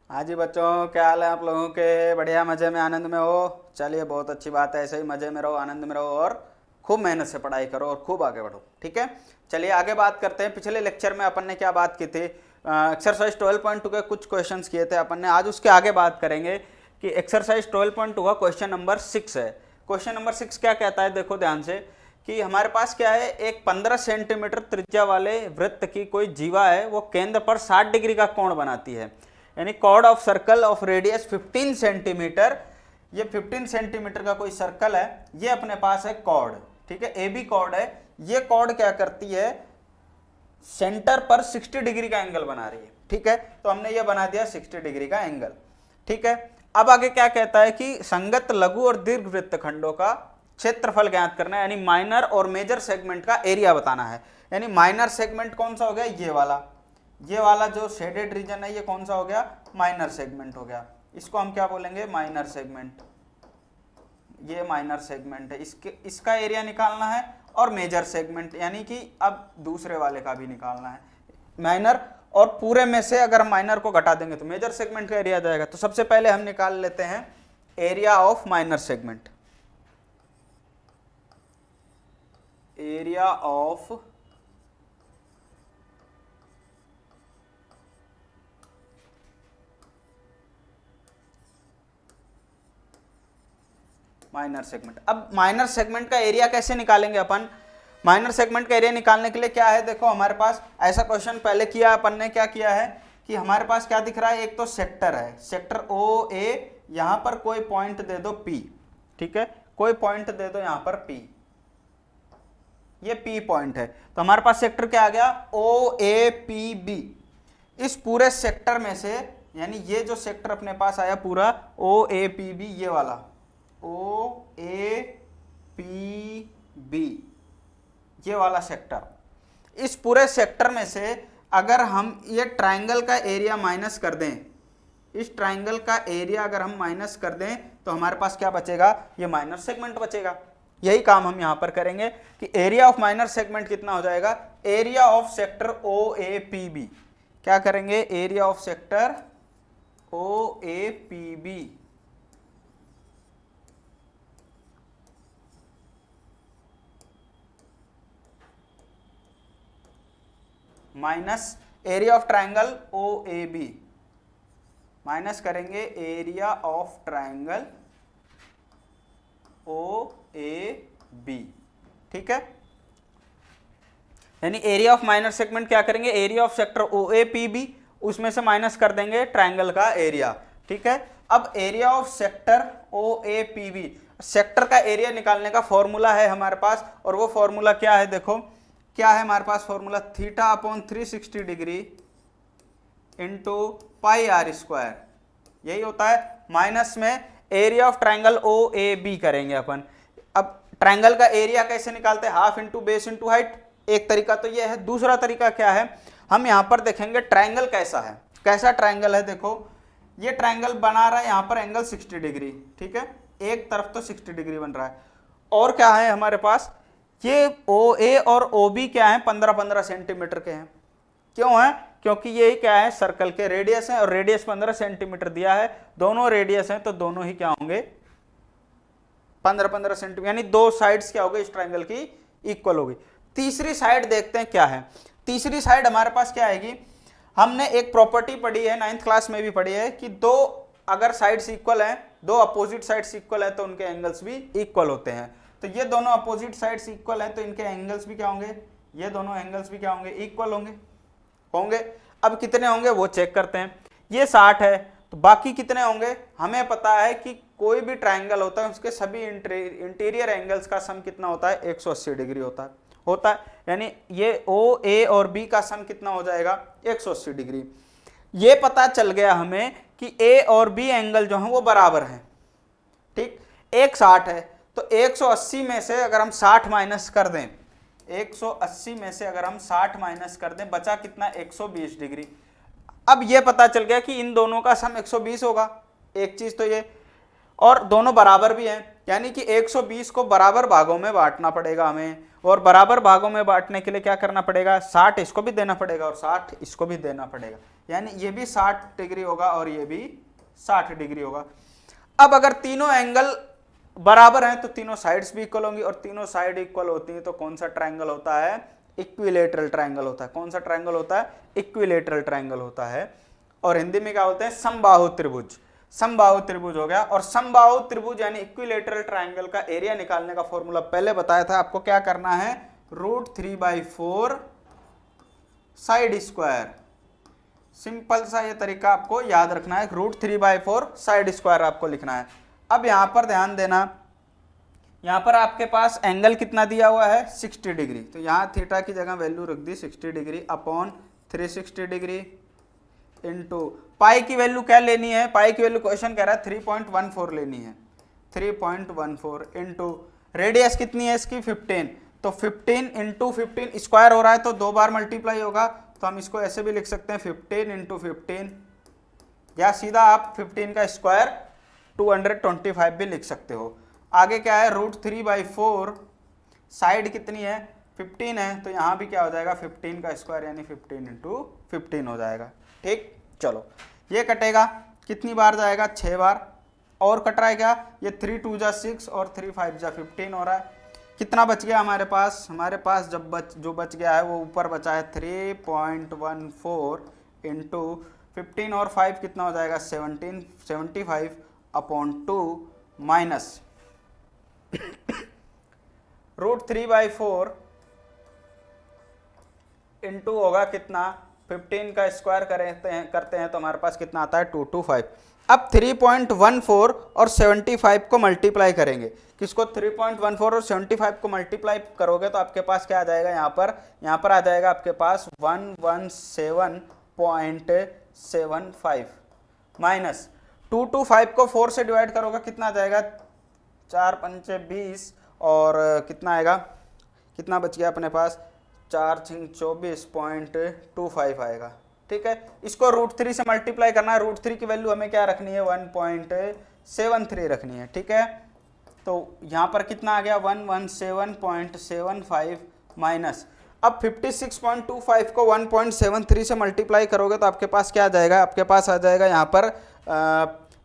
हाँ जी बच्चों, क्या हाल है आप लोगों के? बढ़िया, मज़े में, आनंद में हो? चलिए, बहुत अच्छी बात है। ऐसे ही मज़े में रहो, आनंद में रहो और खूब मेहनत से पढ़ाई करो और खूब आगे बढ़ो। ठीक है, चलिए आगे बात करते हैं। पिछले लेक्चर में अपन ने क्या बात की थी? एक्सरसाइज 12.2 के कुछ क्वेश्चंस किए थे अपन ने। आज उसके आगे बात करेंगे कि एक्सरसाइज 12.2 का क्वेश्चन नंबर 6 है। क्वेश्चन नंबर 6 क्या कहता है, देखो ध्यान से कि हमारे पास क्या है, एक 15 सेंटीमीटर त्रिज्या वाले वृत्त की कोई जीवा है, वो केंद्र पर 60 डिग्री का कोण बनाती है। यानी chord of circle of radius 15 centimetre, ये 15 सेंटीमीटर का कोई सर्कल है, ये अपने पास है कॉर्ड। ठीक है, ए बी कॉर्ड है। ये कॉर्ड क्या करती है, सेंटर पर 60 डिग्री का एंगल बना रही है। ठीक है, तो हमने ये बना दिया 60 डिग्री का एंगल। ठीक है, अब आगे क्या कहता है कि संगत लघु और दीर्घ वृत्तखंडों का क्षेत्रफल ज्ञात करना है, यानी माइनर और मेजर सेगमेंट का एरिया बताना है। यानी माइनर सेगमेंट कौन सा हो गया, ये वाला जो शेडेड रीजन है, ये कौन सा हो गया, माइनर सेगमेंट हो गया। इसको हम क्या बोलेंगे, माइनर सेगमेंट। ये माइनर सेगमेंट है, इसका एरिया निकालना है। और मेजर सेगमेंट यानी कि अब दूसरे वाले का भी निकालना है। माइनर और पूरे में से अगर हम माइनर को घटा देंगे तो मेजर सेगमेंट का एरिया जाएगा। तो सबसे पहले हम निकाल लेते हैं area of minor segment. Area of minor segment. अब माइनर सेगमेंट का एरिया कैसे निकालेंगे अपन? माइनर सेगमेंट का एरिया निकालने के लिए क्या है, देखो हमारे पास ऐसा क्वेश्चन पहले किया अपन ने। क्या किया है कि हमारे पास क्या दिख रहा है, एक तो सेक्टर है, सेक्टर ओ ए, यहां पर कोई पॉइंट दे दो पी। ठीक है, कोई पॉइंट दे दो यहां पर पी, ये पी पॉइंट है। तो हमारे पास सेक्टर क्या आ गया, ओ ए पी बी। इस पूरे सेक्टर में से, यानी ये जो सेक्टर अपने पास आया पूरा ओ ए पी बी, ये वाला ओ ए पी बी, ये वाला सेक्टर, इस पूरे सेक्टर में से अगर हम ये ट्राइंगल का एरिया माइनस कर दें, इस ट्राइंगल का एरिया अगर हम माइनस कर दें तो हमारे पास क्या बचेगा, ये माइनर सेगमेंट बचेगा। यही काम हम यहां पर करेंगे कि एरिया ऑफ माइनर सेगमेंट कितना हो जाएगा, area of sector O A P B. क्या करेंगे, area of sector O A P B minus area of triangle O A B, minus करेंगे area of triangle O A B. ठीक है, यानी area of minor segment क्या करेंगे, area of sector O A P B, उसमें से minus कर देंगे ट्राइंगल का एरिया। ठीक है, अब area of sector O A P B, sector का एरिया निकालने का फॉर्मूला है हमारे पास, और वो फॉर्मूला क्या है, देखो क्या है हमारे पास formula, theta upon 360 degree into pi r square, यही होता है। माइनस में area of triangle O A B करेंगे अपन। अब ट्राइंगल का एरिया कैसे निकालते हैं, half into base into height. एक तरीका तो ये है, दूसरा तरीका क्या है, हम यहां पर देखेंगे ट्राइंगल कैसा है, कैसा ट्राइंगल है। देखो ये ट्राइंगल बना रहा है यहां पर एंगल 60 डिग्री। ठीक है, एक तरफ तो 60 डिग्री बन रहा है, और क्या है हमारे पास, ये ओ ए और ओ बी क्या है, 15-15 सेंटीमीटर के हैं। क्यों है, क्योंकि ये क्या है, सर्कल के रेडियस है, और रेडियस 15 सेंटीमीटर दिया है, दोनों रेडियस हैं तो दोनों ही क्या होंगे, 15-15 सेंटीमीटर, यानी दो साइड्स क्या हो गई इस ट्राइंगल की, इक्वल होगी। तीसरी साइड देखते हैं क्या है। तीसरी साइड हमारे पास क्या आएगी, हमने एक प्रॉपर्टी पढ़ी है, 9th क्लास में भी पढ़ी है कि दो अगर साइड्स इक्वल हैं, दो अपोजिट साइड्स इक्वल है तो उनके एंगल्स भी इक्वल होते हैं। तो ये दोनों अपोजिट साइड्स इक्वल है तो इनके एंगल्स भी क्या होंगे, ये दोनों एंगल्स भी क्या होंगे, इक्वल होंगे। अब कितने होंगे वो चेक करते हैं। ये 60 है तो बाकी कितने होंगे, हमें पता है कि कोई भी ट्राइंगल होता है उसके सभी इंटीरियर एंगल्स का सम कितना होता है, 180 डिग्री होता है। यानी ये ओ ए और बी का सम कितना हो जाएगा, 180 डिग्री। ये पता चल गया हमें कि ए और बी एंगल जो है वो बराबर हैं। ठीक, एक 60 है तो 180 में से अगर हम 60 माइनस कर दें, 180 में से अगर हम 60 माइनस कर दें, बचा कितना, 120 डिग्री। अब ये पता चल गया कि इन दोनों का सम 120 होगा, एक चीज तो ये, और दोनों बराबर भी हैं, यानी कि 120 को बराबर भागों में बांटना पड़ेगा हमें, और बराबर भागों में बांटने के लिए क्या करना पड़ेगा, 60 इसको भी देना पड़ेगा और 60 इसको भी देना पड़ेगा। यानी ये भी 60 डिग्री होगा और ये भी 60 डिग्री होगा। अब अगर तीनों एंगल बराबर हैं तो तीनों साइड्स भी इक्वल होंगी, और तीनों साइड इक्वल होती हैं तो कौन सा ट्रायंगल होता है? इक्विलेटरल ट्रायंगल होता है। कौन सा ट्रायंगल होता है? इक्विलेटरल ट्रायंगल होता है। और हिंदी में क्या बोलते हैं? समबाहु त्रिभुज। समबाहु त्रिभुज हो गया। और समबाहु त्रिभुज यानी इक्विलेटरल ट्रायंगल का एरिया निकालने का फॉर्मूला पहले बताया था आपको। क्या करना है? √3/4 साइड स्क्वायर। सिंपल सा ये तरीका आपको याद रखना है, √3/4 साइड स्क्वायर आपको लिखना है। अब यहां पर ध्यान देना, यहां पर आपके पास एंगल कितना दिया हुआ है? 60 डिग्री। तो यहां थीटा की जगह वैल्यू रख दी 60 डिग्री अपॉन 360 डिग्री इंटू पाई की वैल्यू क्या लेनी है? पाई की वैल्यू क्वेश्चन कह रहा है 3.14 लेनी है। 3.14 इंटू रेडियस कितनी है इसकी? 15। तो 15 इंटू 15 स्क्वायर हो रहा है तो 2 बार मल्टीप्लाई होगा, तो हम इसको ऐसे भी लिख सकते हैं 15 इंटू 15, या सीधा आप 15 का स्क्वायर 225 भी लिख सकते हो। आगे क्या है? √3/4 साइड कितनी है? 15 है, तो यहाँ भी क्या हो जाएगा? 15 का स्क्वायर यानी 15 इंटू 15 हो जाएगा। ठीक, चलो ये कटेगा, कितनी बार जाएगा? 6 बार। और कट रहा है क्या? ये 3 2 जा 6 और 3 5 जा 15 हो रहा है। कितना बच गया हमारे पास? हमारे पास जो बच गया है वो ऊपर बचा है 3.14 इंटू 15 और 5 कितना हो जाएगा? 75 अपॉन 2 माइनस √3/4 इंटू होगा कितना? 15 का स्क्वायर करते हैं तो हमारे पास कितना आता है? 225। अब 3.14 और 75 को मल्टीप्लाई करेंगे। किसको? 3.14 और 75 को मल्टीप्लाई करोगे तो आपके पास क्या आ जाएगा? यहाँ पर आ जाएगा आपके पास 117.75 माइनस 225 को 4 से डिवाइड करोगे कितना आ जाएगा? 4 पंचे 20 और कितना आएगा? कितना बच गया अपने पास? 4 6 24.25 आएगा। ठीक है, इसको √3 से मल्टीप्लाई करना है। √3 की वैल्यू हमें क्या रखनी है? 1.73 रखनी है। ठीक है, तो यहाँ पर कितना आ गया? 117.75 माइनस, अब 56.25 को 1.73 से मल्टीप्लाई करोगे तो आपके पास क्या आ जाएगा? आपके पास आ जाएगा यहाँ पर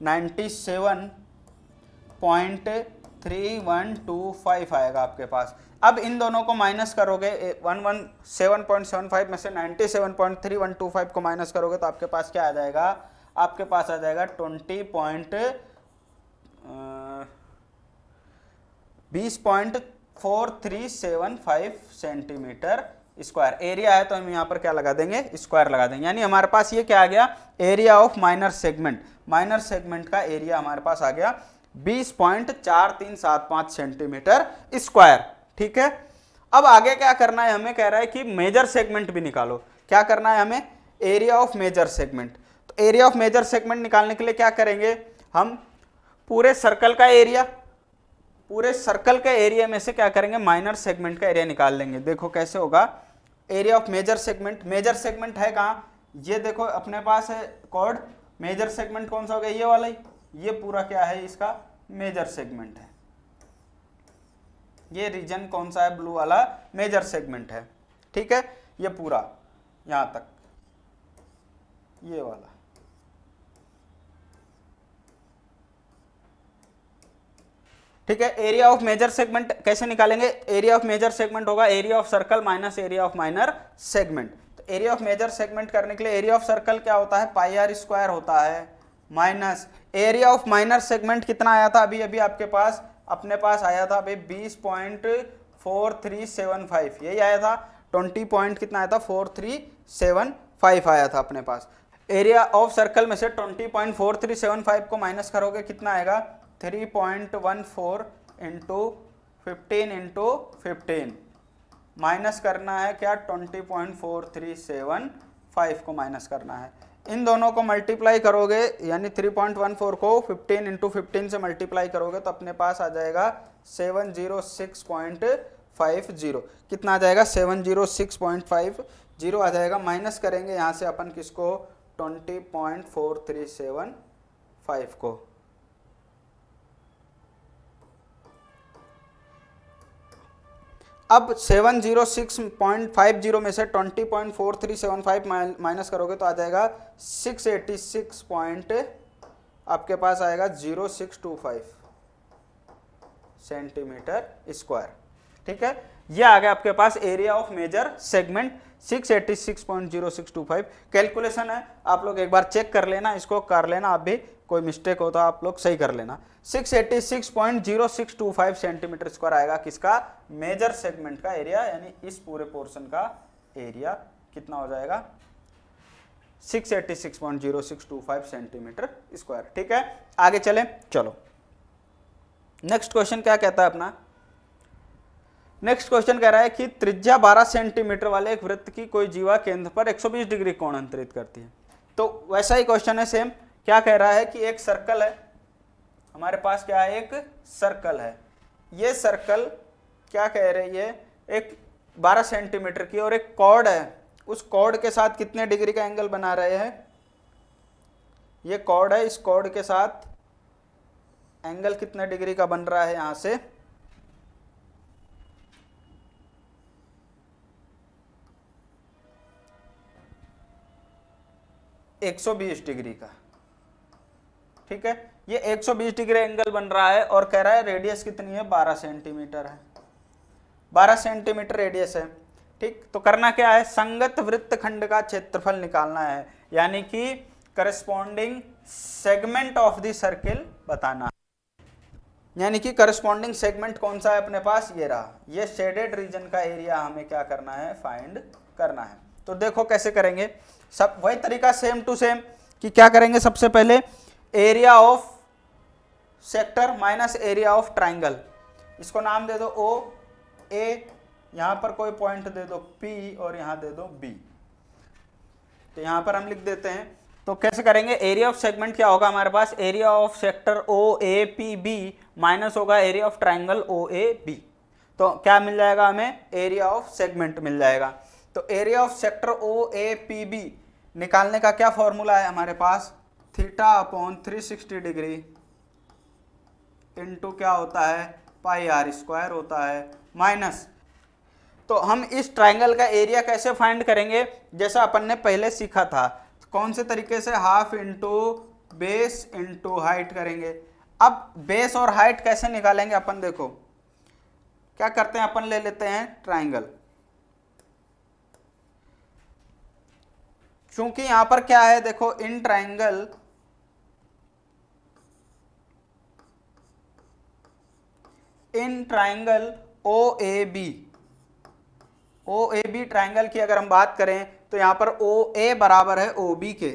97.3125 आएगा आपके पास। अब इन दोनों को माइनस करोगे, 117.75 में से 97.3125 को माइनस करोगे तो आपके पास क्या आ जाएगा? आपके पास आ जाएगा 20.4375 सेंटीमीटर स्क्वायर। एरिया है तो हम यहाँ पर क्या लगा देंगे? स्क्वायर लगा देंगे। यानी हमारे पास ये क्या आ गया? Area of minor segment. Minor segment का एरिया हमारे पास आ गया 20.4375 सेंटीमीटर स्क्वायर। ठीक है, अब आगे क्या करना है हमें? कह रहा है कि मेजर सेगमेंट भी निकालो। क्या करना है हमें? Area of major segment. तो एरिया ऑफ मेजर सेगमेंट निकालने के लिए क्या करेंगे हम? पूरे सर्कल का एरिया, पूरे सर्कल के एरिया में से क्या करेंगे? माइनर सेगमेंट का एरिया निकाल लेंगे। देखो कैसे होगा? Area of major segment, major segment है कहाँ? ये देखो अपने पास है कॉर्ड। मेजर सेगमेंट कौन सा हो गया? ये वाला ही। ये पूरा क्या है? इसका मेजर सेगमेंट है। ये रीजन कौन सा है? ब्लू वाला मेजर सेगमेंट है। ठीक है, ये पूरा यहां तक, ये वाला। ठीक है, एरिया ऑफ मेजर सेगमेंट कैसे निकालेंगे? एरिया ऑफ मेजर सेगमेंट होगा area of circle minus area of minor segment. तो एरिया ऑफ मेजर सेगमेंट करने के लिए एरिया ऑफ सर्कल क्या होता है? πr² होता है, minus area of minor segment कितना आया था अभी आपके पास? अपने पास आया था अभी 20.4375, यही आया था। 20 पॉइंट कितना आया था? 4375 आया था अपने पास। एरिया ऑफ सर्कल में से 20.4375 को माइनस करोगे कितना आएगा? 3.14 इंटू 15 इंटू 15 माइनस करना है क्या? 20.4375 को माइनस करना है। इन दोनों को मल्टीप्लाई करोगे यानी 3.14 को 15 इंटू 15 से मल्टीप्लाई करोगे तो अपने पास आ जाएगा 706.50। कितना आ जाएगा? 706.50 आ जाएगा। माइनस करेंगे यहाँ से अपन किसको? 20.4375 को। अब 706.50 में से 20.4375 माइनस करोगे तो आ जाएगा 686 पॉइंट, आपके पास आएगा 0625 सेंटीमीटर स्क्वायर। ठीक है, ये आ गया आपके पास area of major segment 686.0625। Calculation है, आप लोग एक बार चेक कर लेना, इसको कर लेना, आप भी कोई मिस्टेक हो तो आप लोग सही कर लेना। 686.0625 सेंटीमीटर स्क्वायर आएगा किसका, मेजर सेगमेंट का एरिया, यानी इस पूरे पोर्शन का एरिया कितना हो जाएगा 686.0625 सेंटीमीटर स्क्वायर। ठीक है, आगे चलें, चलो नेक्स्ट क्वेश्चन क्या कहता है अपना। नेक्स्ट क्वेश्चन कह रहा है कि त्रिज्या 12 सेंटीमीटर वाले एक वृत्त की कोई जीवा केंद्र पर 120 डिग्री कोण अंतरित करती है। तो वैसा ही क्वेश्चन है सेम, क्या कह रहा है कि एक सर्कल है हमारे पास, क्या है, एक सर्कल है, ये सर्कल क्या कह रही है, एक 12 सेंटीमीटर की, और एक कॉर्ड है, उस कॉर्ड के साथ कितने डिग्री का एंगल बना रहे हैं, ये कॉर्ड है, इस कॉर्ड के साथ एंगल कितने डिग्री का बन रहा है, यहां से 120 डिग्री का। ठीक है, ये 120 डिग्री एंगल बन रहा है और कह रहा है रेडियस कितनी है, 12 सेंटीमीटर है, 12 सेंटीमीटर रेडियस है। ठीक, तो करना क्या है, संगत वृत्त खंड का क्षेत्रफल निकालना है, यानी कि corresponding segment of the circle बताना, यानी कि करस्पॉन्डिंग सेगमेंट कौन सा है अपने पास, ये रहा, ये शेडेड रीजन का एरिया हमें क्या करना है, फाइंड करना है। तो देखो कैसे करेंगे, सब वही तरीका सेम टू सेम, कि क्या करेंगे, सबसे पहले area of sector minus area of triangle, इसको नाम दे दो ओ ए, यहां पर कोई पॉइंट दे दो पी और यहां दे दो बी, तो यहां पर हम लिख देते हैं। तो कैसे करेंगे, एरिया ऑफ सेगमेंट क्या होगा हमारे पास, area of sector O A P B minus होगा area of triangle O A B, तो क्या मिल जाएगा हमें, एरिया ऑफ सेगमेंट मिल जाएगा। तो area of sector O A P B निकालने का क्या फॉर्मूला है हमारे पास, थीटा अपॉन 360 डिग्री इंटू क्या होता है, पाई आर स्क्वायर होता है, माइनस, तो हम इस ट्राइंगल का एरिया कैसे फाइंड करेंगे, जैसा अपन ने पहले सीखा था, कौन से तरीके से, half into base into height करेंगे। अब बेस और हाइट कैसे निकालेंगे अपन, देखो क्या करते हैं, अपन ले लेते हैं ट्राइंगल, क्योंकि यहां पर क्या है, देखो इन triangle O A B triangle की अगर हम बात करें तो यहां पर ओ ए बराबर है ओ बी के,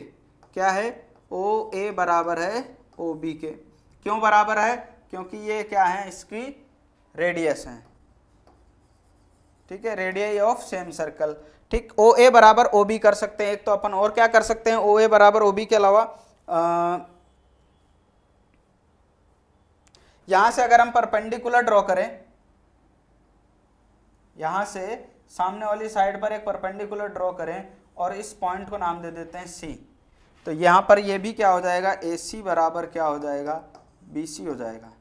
क्या है, ओ ए बराबर है ओ बी के, क्यों बराबर है, क्योंकि ये क्या है, इसकी रेडियस है। ठीक है, रेडियस ऑफ सेम सर्कल। ठीक, ओ ए बराबर ओ बी कर सकते हैं एक, तो अपन और क्या कर सकते हैं, ओ ए बराबर ओ बी के अलावा यहां से अगर हम परपेंडिकुलर ड्रॉ करें, यहां से सामने वाली साइड पर एक परपेंडिकुलर ड्रॉ करें और इस पॉइंट को नाम दे देते हैं सी, तो यहां पर ये भी क्या हो जाएगा, ए सी बराबर क्या हो जाएगा, बी सी हो जाएगा,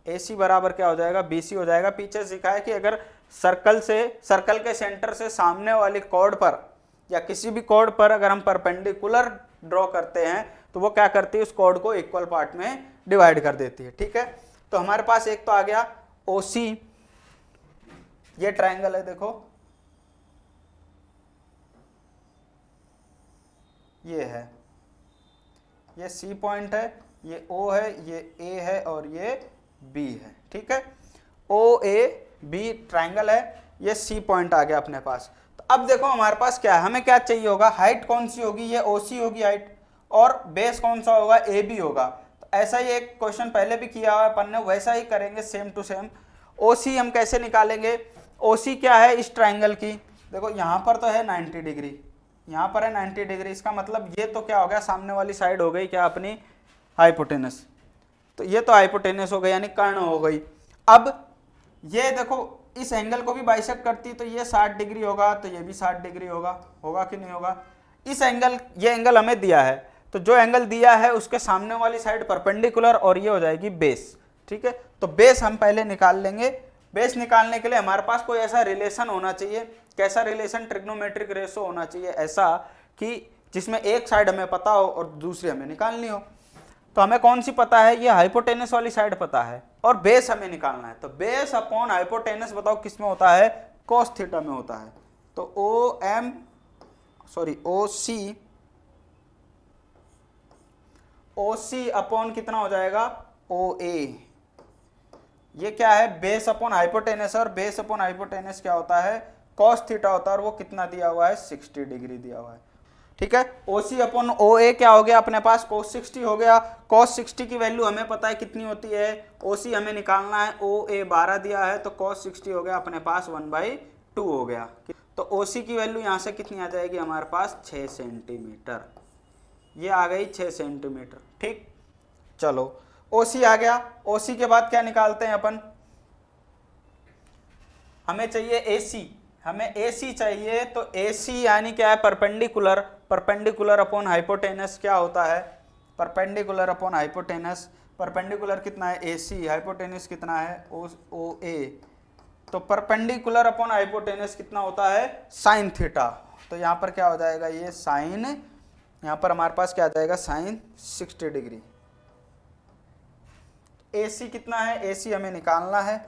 ए सी बराबर क्या हो जाएगा, बी सी हो जाएगा। पीछे सीखा है कि अगर सर्कल के सेंटर से सामने वाली कॉर्ड पर या किसी भी कॉर्ड पर अगर हम परपेंडिकुलर ड्रॉ करते हैं तो वो क्या करती है, उस कॉर्ड को इक्वल पार्ट में डिवाइड कर देती है। ठीक है, तो हमारे पास एक तो आ गया ओ सी, ये ट्राइंगल है, देखो ये है, ये सी पॉइंट है, ये ओ है, ये ए है और ये बी है। ठीक है, ओ ए बी ट्राइंगल है, ये सी पॉइंट आ गया अपने पास। तो अब देखो हमारे पास क्या है, हमें क्या चाहिए होगा, हाइट कौन सी होगी, ये ओ सी होगी हाइट, और बेस कौन सा होगा, ए बी होगा। तो ऐसा ही एक क्वेश्चन पहले भी किया हुआ है अपन ने, वैसा ही करेंगे सेम टू सेम। ओ सी हम कैसे निकालेंगे, ओ सी क्या है इस ट्राइंगल की, देखो यहाँ पर तो है 90 डिग्री, यहाँ पर है 90 डिग्री, इसका मतलब ये तो क्या हो गया, सामने वाली साइड हो गई क्या अपनी हाइपोटेनस, तो ये तो हाइपोटेनस हो गई यानी कर्ण हो गई। अब ये देखो इस एंगल को भी बाइसेक्ट करती है, तो ये 60 डिग्री होगा, तो ये भी 60 डिग्री होगा, होगा कि नहीं होगा। इस एंगल, ये एंगल हमें दिया है, तो जो एंगल दिया है उसके सामने वाली साइड परपेंडिकुलर और ये हो जाएगी बेस। ठीक है, तो बेस हम पहले निकाल लेंगे, बेस निकालने के लिए हमारे पास कोई ऐसा रिलेशन होना चाहिए, कैसा रिलेशन, ट्रिग्नोमेट्रिक रेशो होना चाहिए ऐसा कि जिसमें एक साइड हमें पता हो और दूसरी हमें निकालनी हो। तो हमें कौन सी पता है, ये हाइपोटेनस वाली साइड पता है और बेस हमें निकालना है। तो बेस अपॉन हाइपोटेनस बताओ किस में होता है, cos थीटा में होता है। तो OC अपॉन कितना हो जाएगा, OA। ये क्या है, बेस अपॉन हाइपोटेनस, और बेस अपॉन हाइपोटेनस क्या होता है, cos थीटा होता है, और वो कितना दिया हुआ है, 60 डिग्री दिया हुआ है। ठीक है, OC अपॉन OA क्या हो गया अपने पास, cos 60 हो गया। cos 60 की वैल्यू हमें पता है कितनी होती है, OC हमें निकालना है, OA 12 दिया है, तो cos 60 हो गया अपने पास 1/2 हो गया। तो OC की वैल्यू यहाँ से कितनी आ जाएगी हमारे पास, 6 सेंटीमीटर। ये आ गई 6 सेंटीमीटर। ठीक, चलो OC आ गया। OC के बाद क्या निकालते हैं अपन, हमें चाहिए AC, हमें AC चाहिए। तो AC यानी क्या है, परपेंडिकुलर, परपेंडिकुलर अपॉन हाइपोटेनस क्या होता है, परपेंडिकुलर अपॉन हाइपोटेनस। परपेंडिकुलर कितना है AC, हाइपोटेनस कितना है OA। तो परपेंडिकुलर अपॉन हाइपोटेनस कितना होता है, साइन थीटा। तो यहाँ पर क्या हो जाएगा, ये साइन, यहाँ पर हमारे पास क्या आ जाएगा, साइन 60 डिग्री। AC कितना है, AC हमें निकालना है,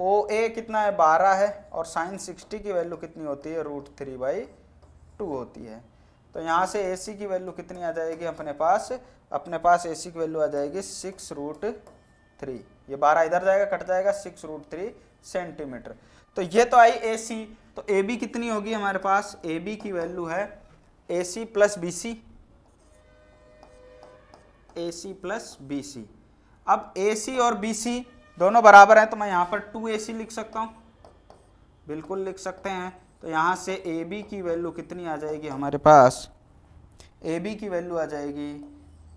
OA कितना है, 12 है, और साइन 60 की वैल्यू कितनी होती है, √3/2 होती है। तो यहाँ से AC की वैल्यू कितनी आ जाएगी अपने पास AC की वैल्यू आ जाएगी 6√3। ये 12 इधर जाएगा, कट जाएगा, 6√3 सेंटीमीटर। तो ये तो आई AC। तो AB कितनी होगी हमारे पास, AB की वैल्यू है AC प्लस BC। अब AC और BC दोनों बराबर हैं, तो मैं यहाँ पर 2AC लिख सकता हूँ, बिल्कुल लिख सकते हैं। तो यहाँ से AB की वैल्यू कितनी आ जाएगी हमारे पास, AB की वैल्यू आ जाएगी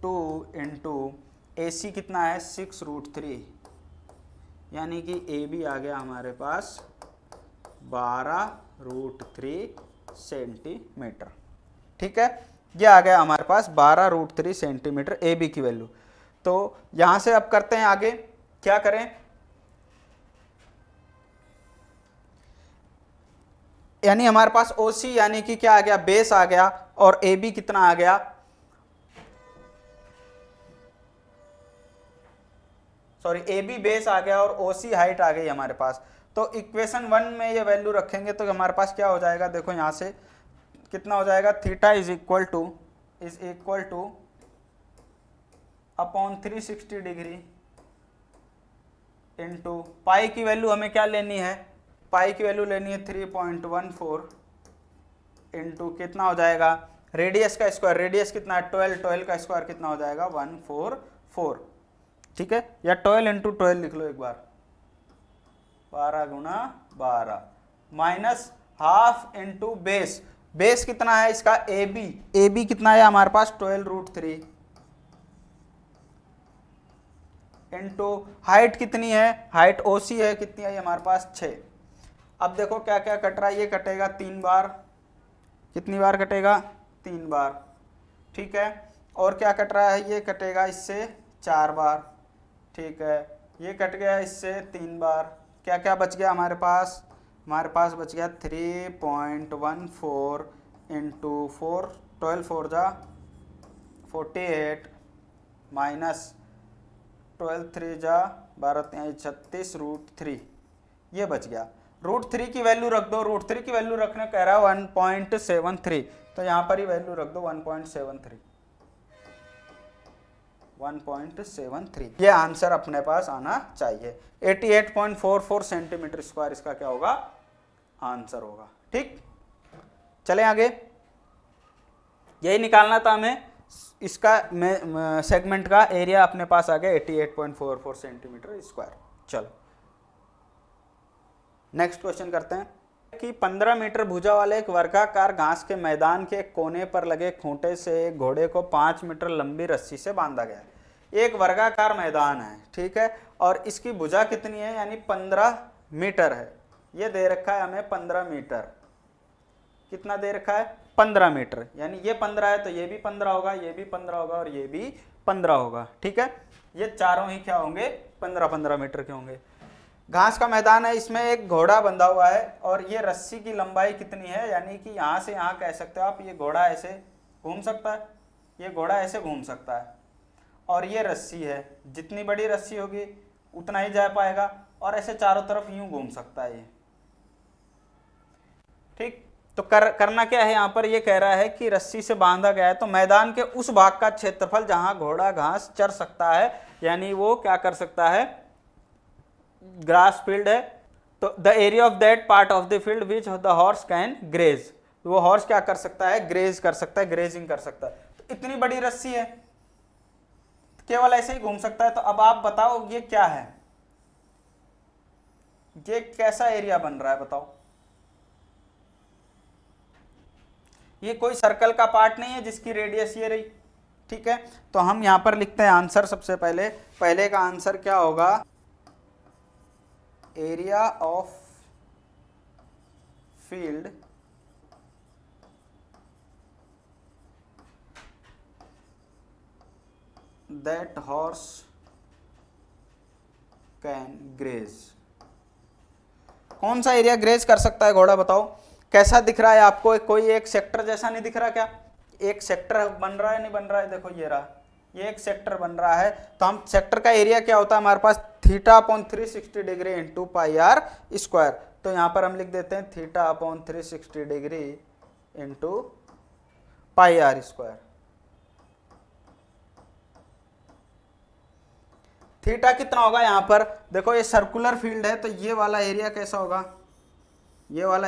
2 इंटू AC कितना है, 6√3, यानी कि AB आ गया हमारे पास 12√3 सेंटीमीटर। ठीक है, ये आ गया हमारे पास 12√3 सेंटीमीटर AB की वैल्यू। तो यहां से अब करते हैं आगे, क्या करें, यानी हमारे पास OC यानी कि क्या आ गया, बेस आ गया, और AB कितना आ गया, सॉरी AB बेस आ गया और OC हाइट आ गई हमारे पास। तो इक्वेशन 1 में ये वैल्यू रखेंगे तो हमारे पास क्या हो जाएगा, देखो यहां से कितना हो जाएगा, theta is equal two upon 360 degree into पाई की वैल्यू हमें क्या लेनी है, पाई की वैल्यू लेनी है 3.14 इंटू कितना हो जाएगा, रेडियस का स्क्वायर, रेडियस कितना है 12 का स्क्वायर कितना हो जाएगा 144। ठीक है, या 12 इंटू 12 लिख लो एक बार, 12 गुणा 12 minus half into base, base कितना है इसका AB कितना है हमारे पास 12√3 इंटू हाइट कितनी है, हाइट OC है, कितनी है हमारे पास 6। अब देखो क्या क्या कट रहा है, ये कटेगा 3 बार, कितनी बार कटेगा, 3 बार। ठीक है, और क्या कट रहा है, ये कटेगा इससे 4 बार। ठीक है, ये कट गया इससे 3 बार। क्या क्या बच गया हमारे पास बच गया 3.14 इंटू 4, 12 4 जा 48 माइनस 12 3 जा 12 36√3, ये बच गया। √3 की वैल्यू रख दो, √3 की वैल्यू रखने कह रहा है 1.73, तो यहाँ पर ही वैल्यू रख दो 1.73, ये आंसर अपने पास आना चाहिए। 88.44 सेंटीमीटर स्क्वायर इसका क्या होगा, आंसर होगा। ठीक, चले आगे, यही निकालना था हमें, इसका सेगमेंट का एरिया अपने पास आ गया 88.44 सेंटीमीटर स्क्वायर। चलो नेक्स्ट क्वेश्चन करते हैं कि 15 मीटर भुजा वाले एक वर्गाकार घास के मैदान के कोने पर लगे खूंटे से एक घोड़े को 5 मीटर लंबी रस्सी से बांधा गया है। एक वर्गाकार मैदान है, ठीक है, और इसकी भुजा कितनी है, यानी 15 मीटर है। ये दे रखा है हमें 15 मीटर, कितना दे रखा है 15 मीटर, यानी ये 15 है तो ये भी 15 होगा, ये भी 15 होगा और ये भी 15 होगा। ठीक है, ये चारों ही क्या होंगे 15-15 मीटर के होंगे। घास का मैदान है, इसमें एक घोड़ा बंधा हुआ है और ये रस्सी की लंबाई कितनी है, यानी कि यहाँ से यहाँ कह सकते हो आप, ये घोड़ा ऐसे घूम सकता है, ये घोड़ा ऐसे घूम सकता है, और ये रस्सी है, जितनी बड़ी रस्सी होगी उतना ही जा पाएगा, और ऐसे चारों तरफ यूं घूम सकता है ये। ठीक, तो करना क्या है, यहाँ पर ये कह रहा है कि रस्सी से बांधा गया है, तो मैदान के उस भाग का क्षेत्रफल जहां घोड़ा घास चर सकता है, यानी वो क्या कर सकता है, ग्रास फील्ड है, तो the area of that part of the field which the horse can graze, वो हॉर्स क्या कर सकता है, ग्रेज कर सकता है, ग्रेजिंग कर सकता है। तो इतनी बड़ी रस्सी है, केवल ऐसे ही घूम सकता है। तो अब आप बताओ ये क्या है, ये कैसा एरिया बन रहा है बताओ। ये कोई सर्कल का पार्ट नहीं है जिसकी रेडियस ये रही, ठीक है। तो हम यहां पर लिखते हैं आंसर, सबसे पहले का आंसर क्या होगा, area of field that horse can graze. कौन सा एरिया ग्रेज कर सकता है घोड़ा, बताओ कैसा दिख रहा है आपको, कोई एक सेक्टर जैसा नहीं दिख रहा क्या, एक सेक्टर बन रहा है, नहीं बन रहा है, देखो ये रहा, ये एक सेक्टर बन रहा है। तो हम सेक्टर का एरिया क्या होता है हमारे पास, θ/360 degree into pi r square. तो यहां पर हम लिख देते हैं θ/360 degree into pi r square. Theta कितना होगा, यहां पर देखो ये सर्कुलर फील्ड है, तो ये वाला एरिया कैसा होगा, ये वाला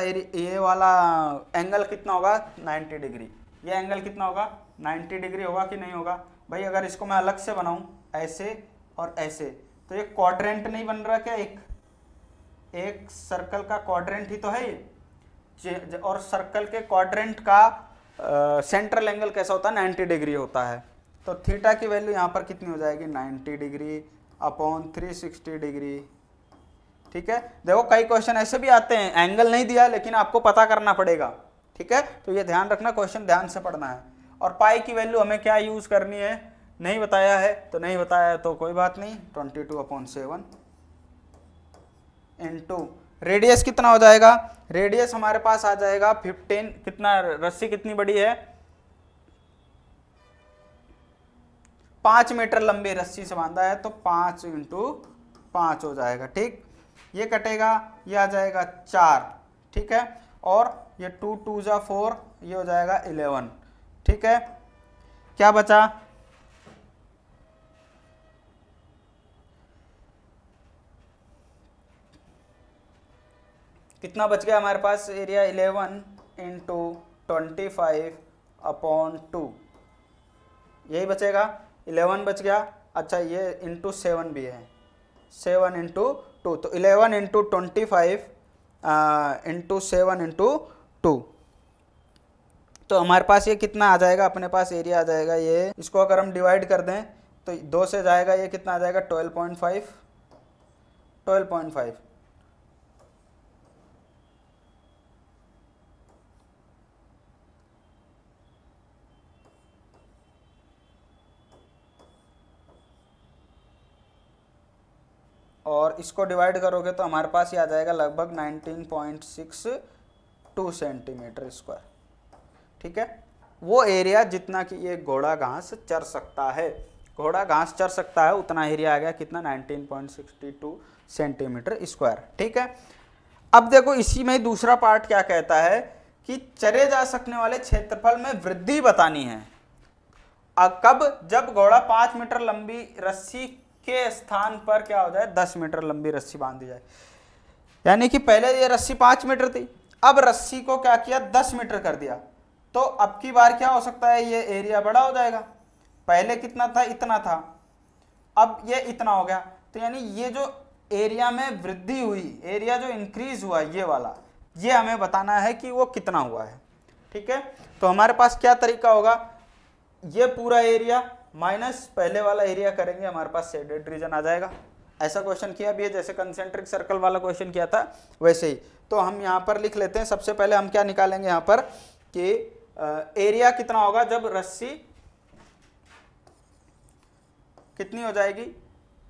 एंगल कितना होगा, 90 डिग्री। ये एंगल कितना होगा, 90 डिग्री होगा कि नहीं होगा भाई। अगर इसको मैं अलग से बनाऊं ऐसे और ऐसे, तो ये क्वाड्रेंट नहीं बन रहा क्या, एक सर्कल का क्वाड्रेंट ही तो है ये, और सर्कल के क्वाड्रेंट का सेंट्रल एंगल कैसा होता है, 90 डिग्री होता है। तो थीटा की वैल्यू यहाँ पर कितनी हो जाएगी, 90 डिग्री अपॉन 360 डिग्री। ठीक है, देखो कई क्वेश्चन ऐसे भी आते हैं, एंगल नहीं दिया लेकिन आपको पता करना पड़ेगा, ठीक है। तो ये ध्यान रखना, क्वेश्चन ध्यान से पढ़ना है। और पाई की वैल्यू हमें क्या यूज करनी है, नहीं बताया है तो नहीं बताया है तो कोई बात नहीं, 22/7 इंटू रेडियस कितना हो जाएगा, रेडियस हमारे पास आ जाएगा 15, कितना, रस्सी कितनी बड़ी है, 5 मीटर लंबी रस्सी से बांधा है, तो 5 × 5 हो जाएगा। ठीक, ये कटेगा, ये आ जाएगा 4, ठीक है, और ये 2 2 जा 4, ये हो जाएगा 11, ठीक है। क्या बचा, कितना बच गया हमारे पास एरिया, 11 × 25/2, यही बचेगा, 11 बच गया। अच्छा ये इंटू 7 भी है, 7 × 2, तो 11 × 25 इंटू 7 × 2, तो हमारे पास ये कितना आ जाएगा, अपने पास एरिया आ जाएगा ये, इसको अगर हम डिवाइड कर दें तो 2 से जाएगा, ये कितना आ जाएगा 12.5। और इसको डिवाइड करोगे तो हमारे पास ये आ जाएगा लगभग 19.62 सेंटीमीटर स्क्वायर, ठीक है। वो एरिया जितना कि ये घोड़ा घास चर सकता है, घोड़ा घास चर सकता है उतना एरिया आ गया, कितना, 19.62 सेंटीमीटर स्क्वायर, ठीक है। अब देखो इसी में दूसरा पार्ट क्या कहता है कि चरे जा सकने वाले क्षेत्रफल में वृद्धि बतानी है। कब, जब घोड़ा 5 मीटर लंबी रस्सी के स्थान पर क्या हो जाए, 10 मीटर लंबी रस्सी बांध दी जाए। यानी कि पहले ये रस्सी 5 मीटर थी, अब रस्सी को क्या किया, 10 मीटर कर दिया, तो अब की बार क्या हो सकता है, ये एरिया बड़ा हो जाएगा। पहले कितना था, इतना था, अब ये इतना हो गया। तो यानी ये जो एरिया में वृद्धि हुई, एरिया जो इंक्रीज हुआ ये वाला, ये हमें बताना है कि वो कितना हुआ है, ठीक है। तो हमारे पास क्या तरीका होगा, ये पूरा एरिया माइनस पहले वाला एरिया करेंगे, हमारे पास शेडेड रीजन आ जाएगा। ऐसा क्वेश्चन किया भी है, जैसे कंसेंट्रिक सर्कल वाला क्वेश्चन किया था वैसे ही। तो हम यहाँ पर लिख लेते हैं, सबसे पहले हम क्या निकालेंगे यहाँ पर कि एरिया कितना होगा जब रस्सी कितनी हो जाएगी,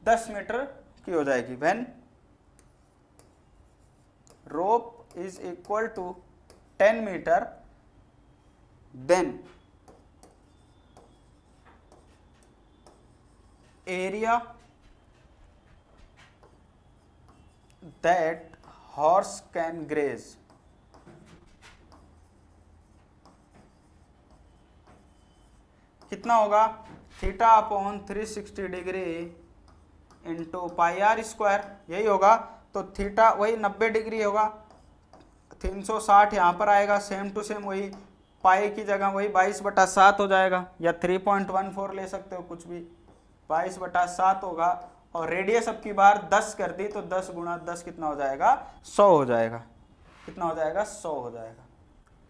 10 मीटर की हो जाएगी, when rope is equal to 10 meter, then area that horse can graze कितना होगा, theta upon 360 degree into pi r square, यही होगा। तो थीटा वही 90 डिग्री होगा, 360 यहाँ पर आएगा, सेम टू सेम वही पाई की जगह वही 22/7 हो जाएगा, या 3.14 ले सकते हो, कुछ भी 22/7 होगा। और रेडियस अब की बार 10 कर दी तो 10 गुणा 10 कितना हो जाएगा, 100 हो जाएगा। कितना हो जाएगा, 100 हो जाएगा।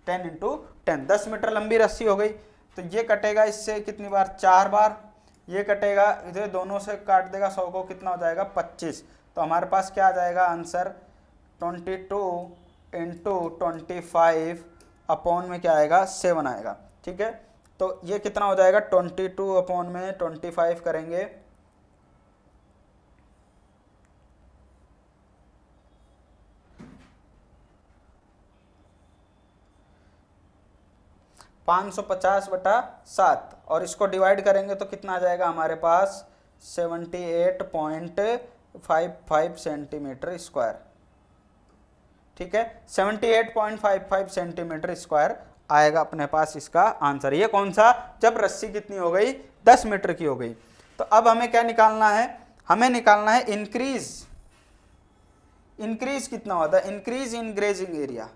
10 इंटू 10, 10 मीटर लंबी रस्सी हो गई। तो ये कटेगा इससे कितनी बार, 4 बार। ये कटेगा, इधर दोनों से काट देगा 100 को, कितना हो जाएगा 25। तो हमारे पास क्या आ जाएगा आंसर, 22 इंटू 25 अपॉन में क्या आएगा, 7 आएगा। ठीक है, तो ये कितना हो जाएगा, 22 अपॉन में 25 करेंगे, (550/7) और इसको डिवाइड करेंगे तो कितना आ जाएगा हमारे पास, 78.55 सेंटीमीटर स्क्वायर। ठीक है, 78.55 सेंटीमीटर स्क्वायर आएगा अपने पास इसका आंसर। ये कौन सा, जब रस्सी कितनी हो गई, 10 मीटर की हो गई। तो अब हमें क्या निकालना है, हमें निकालना है इंक्रीज। इंक्रीज कितना होता है, increase in grazing area.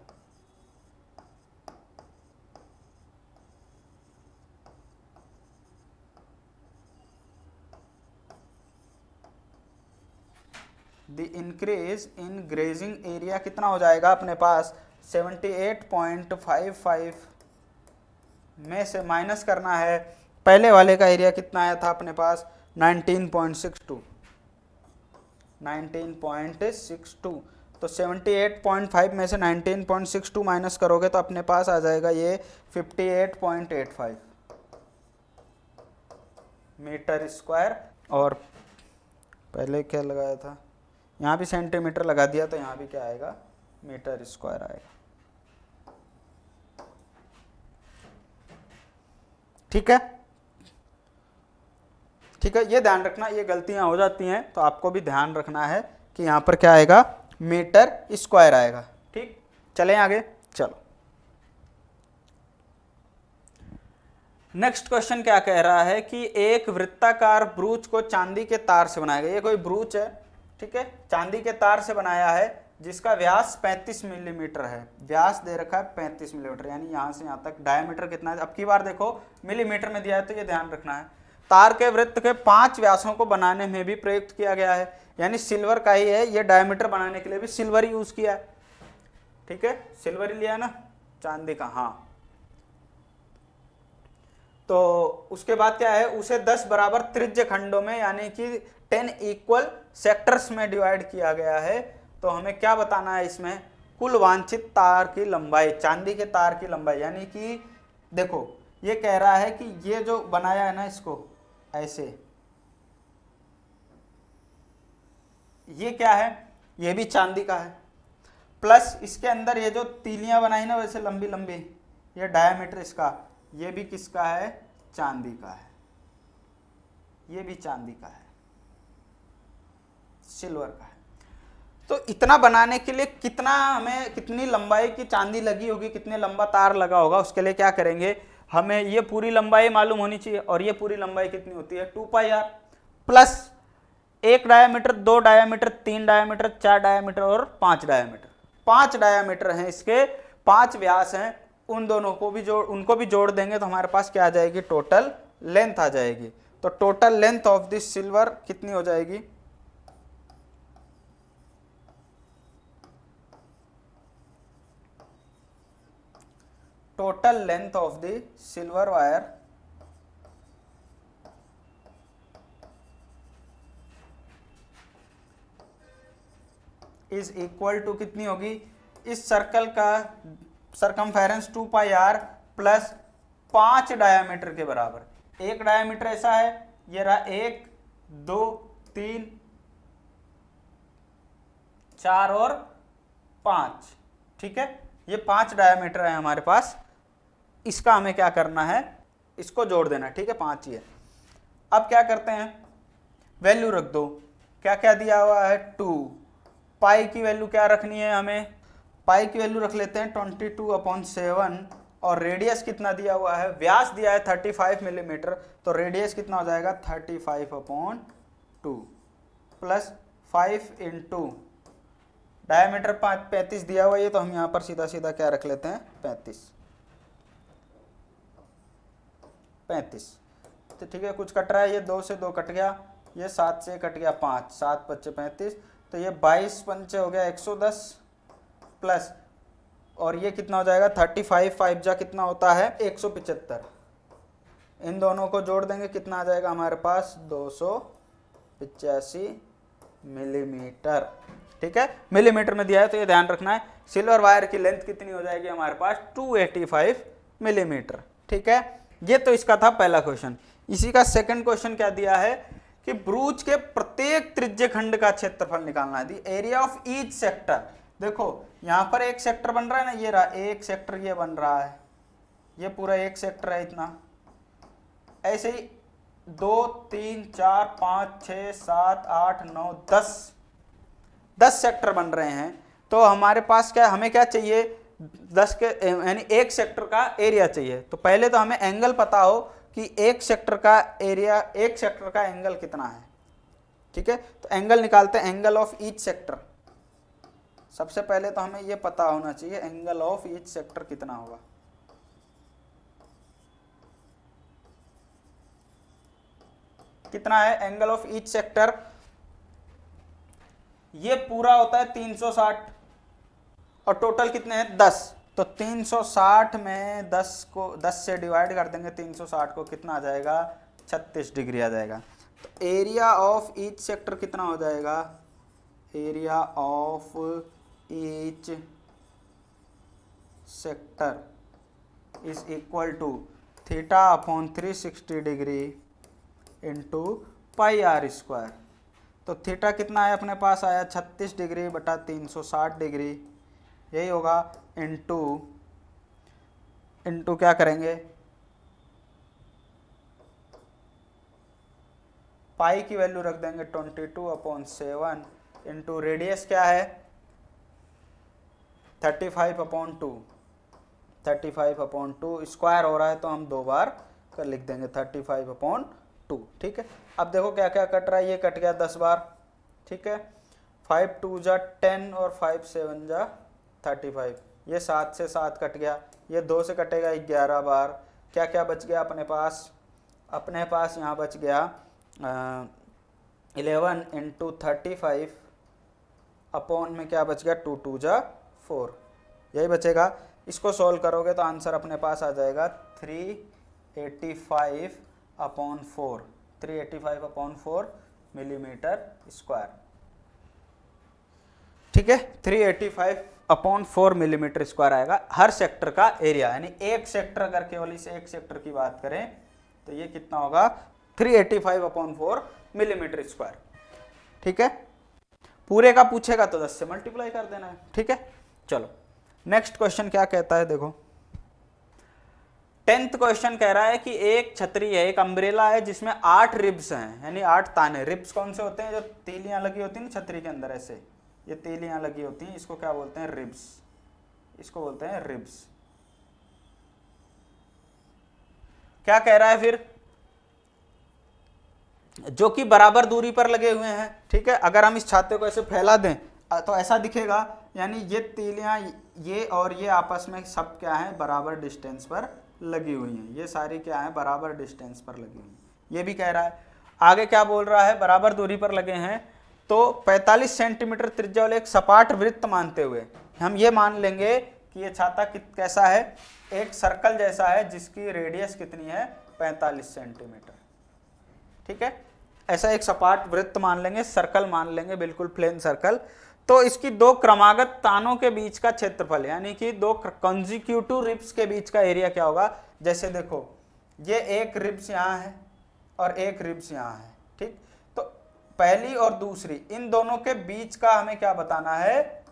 The increase in grazing area कितना हो जाएगा अपने पास, 78.55 में से माइनस करना है, पहले वाले का एरिया कितना आया था अपने पास, 19.62। तो 78.5 में से 19.62 माइनस करोगे तो अपने पास आ जाएगा ये 58.85 मीटर स्क्वायर। और पहले क्या लगाया था, यहाँ भी सेंटीमीटर लगा दिया, तो यहाँ भी क्या आएगा, मीटर स्क्वायर आएगा। ठीक है, ठीक है, ये ध्यान रखना, ये गलतियां हो जाती हैं, तो आपको भी ध्यान रखना है कि यहाँ पर क्या आएगा, मीटर स्क्वायर आएगा। ठीक, चलें आगे, चलो नेक्स्ट क्वेश्चन क्या कह रहा है कि एक वृत्ताकार ब्रूच को चांदी के तार से बनाया गया। ये कोई ब्रूच है, ठीक है, चांदी के तार से बनाया है, जिसका व्यास 35 मिलीमीटर है। व्यास दे रखा है 35 मिलीमीटर, यानी यहाँ से यहाँ तक। डायमीटर कितना है, अब की बार देखो मिलीमीटर में दिया है, तो ये ध्यान रखना है। तार के वृत्त के 5 व्यासों को बनाने में भी प्रयुक्त किया गया है, यानी सिल्वर का ही है। ये डायमीटर बनाने के लिए भी सिल्वर ही यूज किया है। ठीक है, सिल्वर ही लिया है ना, चांदी का, हाँ। तो उसके बाद क्या है, उसे 10 बराबर त्रिज्य खंडों में यानी कि 10 इक्वल सेक्टर्स में डिवाइड किया गया है। तो हमें क्या बताना है इसमें, कुल वांछित तार की लंबाई, चांदी के तार की लंबाई। यानी कि देखो ये कह रहा है कि ये जो बनाया है ना, इसको ऐसे, ये क्या है, ये भी चांदी का है, प्लस इसके अंदर ये जो तीलियां बनाई ना वैसे लंबी लंबी, ये डायमीटर इसका, ये भी किसका है, चांदी का है। ये भी चांदी का है, सिल्वर का है। तो इतना बनाने के लिए कितना हमें, कितनी लंबाई की चांदी लगी होगी, कितने लंबा तार लगा होगा, उसके लिए क्या करेंगे, हमें ये पूरी लंबाई मालूम होनी चाहिए। और ये पूरी लंबाई कितनी होती है, 2πr, plus 1 diameter, 2 diameter, 3 diameter, 4 diameter और 5 डायामीटर। 5 डायामीटर हैं इसके, 5 व्यास हैं, उन दोनों को भी उनको भी जोड़ देंगे तो हमारे पास क्या आ जाएगी, टोटल लेंथ आ जाएगी। तो total length of this silver कितनी हो जाएगी, total length of the silver wire is equal to कितनी होगी, इस सर्कल का सरकमफेरेंस 2πr प्लस 5 डायामीटर के बराबर। एक डायामीटर ऐसा है, ये रहा 1 2 3 4 और 5, ठीक है, ये 5 डायमीटर है हमारे पास, इसका हमें क्या करना है, इसको जोड़ देना, ठीक है, 5 ही है। अब क्या करते हैं, वैल्यू रख दो, क्या क्या दिया हुआ है 2, पाई की वैल्यू क्या रखनी है हमें, पाई की वैल्यू रख लेते हैं 22/7, और रेडियस कितना दिया हुआ है, व्यास दिया है 35 मिलीमीटर, तो रेडियस कितना हो जाएगा 35/2 प्लस 5 इंटू डायमीटर 35 दिया हुआ है, तो हम यहाँ पर सीधा सीधा क्या रख लेते हैं 35, तो ठीक है, कुछ कट रहा है, ये 2 से 2 कट गया, ये 7 से कट गया 5, 7 × 5 = 35, तो ये 22 पंचे हो गया 110 प्लस, और ये कितना हो जाएगा 35, 5 जा कितना होता है 175, इन दोनों को जोड़ देंगे कितना आ जाएगा हमारे पास 285 मिलीमीटर, ठीक है, मिलीमीटर में दिया है तो ये ध्यान रखना है। सिल्वर वायर की लेंथ कितनी हो जाएगी हमारे पास 285 मिलीमीटर, ठीक है, ये तो इसका था पहला क्वेश्चन। इसी का सेकंड क्वेश्चन क्या दिया है कि ब्रूज के प्रत्येक त्रिज्य खंड का क्षेत्रफल निकालना है, the area of each sector. देखो यहां पर एक सेक्टर बन रहा है ना, ये रहा एक सेक्टर, ये बन रहा है, ये पूरा एक सेक्टर है इतना, ऐसे ही 2 3 4 5 6 7 8 9 10 सेक्टर बन रहे हैं, तो हमारे पास क्या, हमें क्या चाहिए 10 के यानी एक सेक्टर का एरिया चाहिए। तो पहले तो हमें एंगल पता हो कि एक सेक्टर का एरिया, एक सेक्टर का एंगल कितना है, ठीक है, तो एंगल निकालते हैं, एंगल ऑफ ईच सेक्टर। सबसे पहले तो हमें यह पता होना चाहिए एंगल ऑफ ईच सेक्टर कितना होगा, कितना है एंगल ऑफ ईच सेक्टर, ये पूरा होता है 360 और टोटल कितने हैं 10, तो 360 में 10 से डिवाइड कर देंगे 360 को, कितना आ जाएगा 36 डिग्री आ जाएगा। तो एरिया ऑफ ईच सेक्टर कितना हो जाएगा, area of each sector is equal to θ/360 degree into πr²। तो थीटा कितना है अपने पास आया 36 डिग्री बटा 360 डिग्री, यही होगा, इंटू क्या करेंगे, पाई की वैल्यू रख देंगे 22/7 इंटू रेडियस क्या है 35/2 स्क्वायर हो रहा है, तो हम 2 बार कर लिख देंगे 35/2, ठीक है। अब देखो क्या क्या कट रहा है, ये कट गया 10 बार, ठीक है, 5 2 जा 10 और 5 7 जा 35, ये 7 से 7 कट गया, ये 2 से कटेगा 11 बार, क्या क्या बच गया अपने पास, अपने पास यहाँ बच गया 11 इंटू 35 अपॉन में क्या बच गया 2 2 जा 4, यही बचेगा। इसको सॉल्व करोगे तो आंसर अपने पास आ जाएगा 385/4, 385/4 मिलीमीटर स्क्वायर, ठीक है, 385/4 मिलीमीटर स्क्वायर आएगा हर सेक्टर का एरिया, यानी एक सेक्टर, अगर केवल इस एक सेक्टर की बात करें तो ये कितना होगा 385/4 मिलीमीटर स्क्वायर, ठीक है। पूरे का पूछेगा तो 10 से मल्टीप्लाई कर देना है, ठीक है। चलो नेक्स्ट क्वेश्चन क्या कहता है, देखो 10th क्वेश्चन कह रहा है कि एक छतरी है, एक अम्ब्रेला है जिसमें 8 रिब्स हैं, यानी 8 ताने। रिब्स कौन से होते हैं, जो तीलियां लगी होती हैं छतरी के अंदर, ऐसे ये तीलियां लगी होती हैं, इसको क्या बोलते हैं रिब्स, इसको बोलते हैं रिब्स। क्या कह रहा है फिर, जो कि बराबर दूरी पर लगे हुए हैं, ठीक है। अगर हम इस छाते को ऐसे फैला दें तो ऐसा दिखेगा, यानी ये तीलियां ये और ये आपस में सब क्या है बराबर डिस्टेंस पर लगी हुई हैं, ये सारी क्या है बराबर डिस्टेंस पर लगी हुई हैं, ये भी कह रहा है। आगे क्या बोल रहा है, बराबर दूरी पर लगे हैं, तो 45 सेंटीमीटर त्रिज्या वाले एक सपाट वृत्त मानते हुए हम ये मान लेंगे कि ये छाता कैसा है, एक सर्कल जैसा है जिसकी रेडियस कितनी है 45 सेंटीमीटर, ठीक है। ऐसा एक सपाट वृत्त मान लेंगे, सर्कल मान लेंगे, बिल्कुल प्लेन सर्कल। तो इसकी 2 क्रमागत तानों के बीच का क्षेत्रफल, यानी कि 2 कंसेक्यूटिव रिब्स के बीच का एरिया क्या होगा, जैसे देखो ये एक रिब्स यहाँ है और एक रिब्स यहाँ है, ठीक। पहली और दूसरी इन दोनों के बीच का हमें क्या बताना है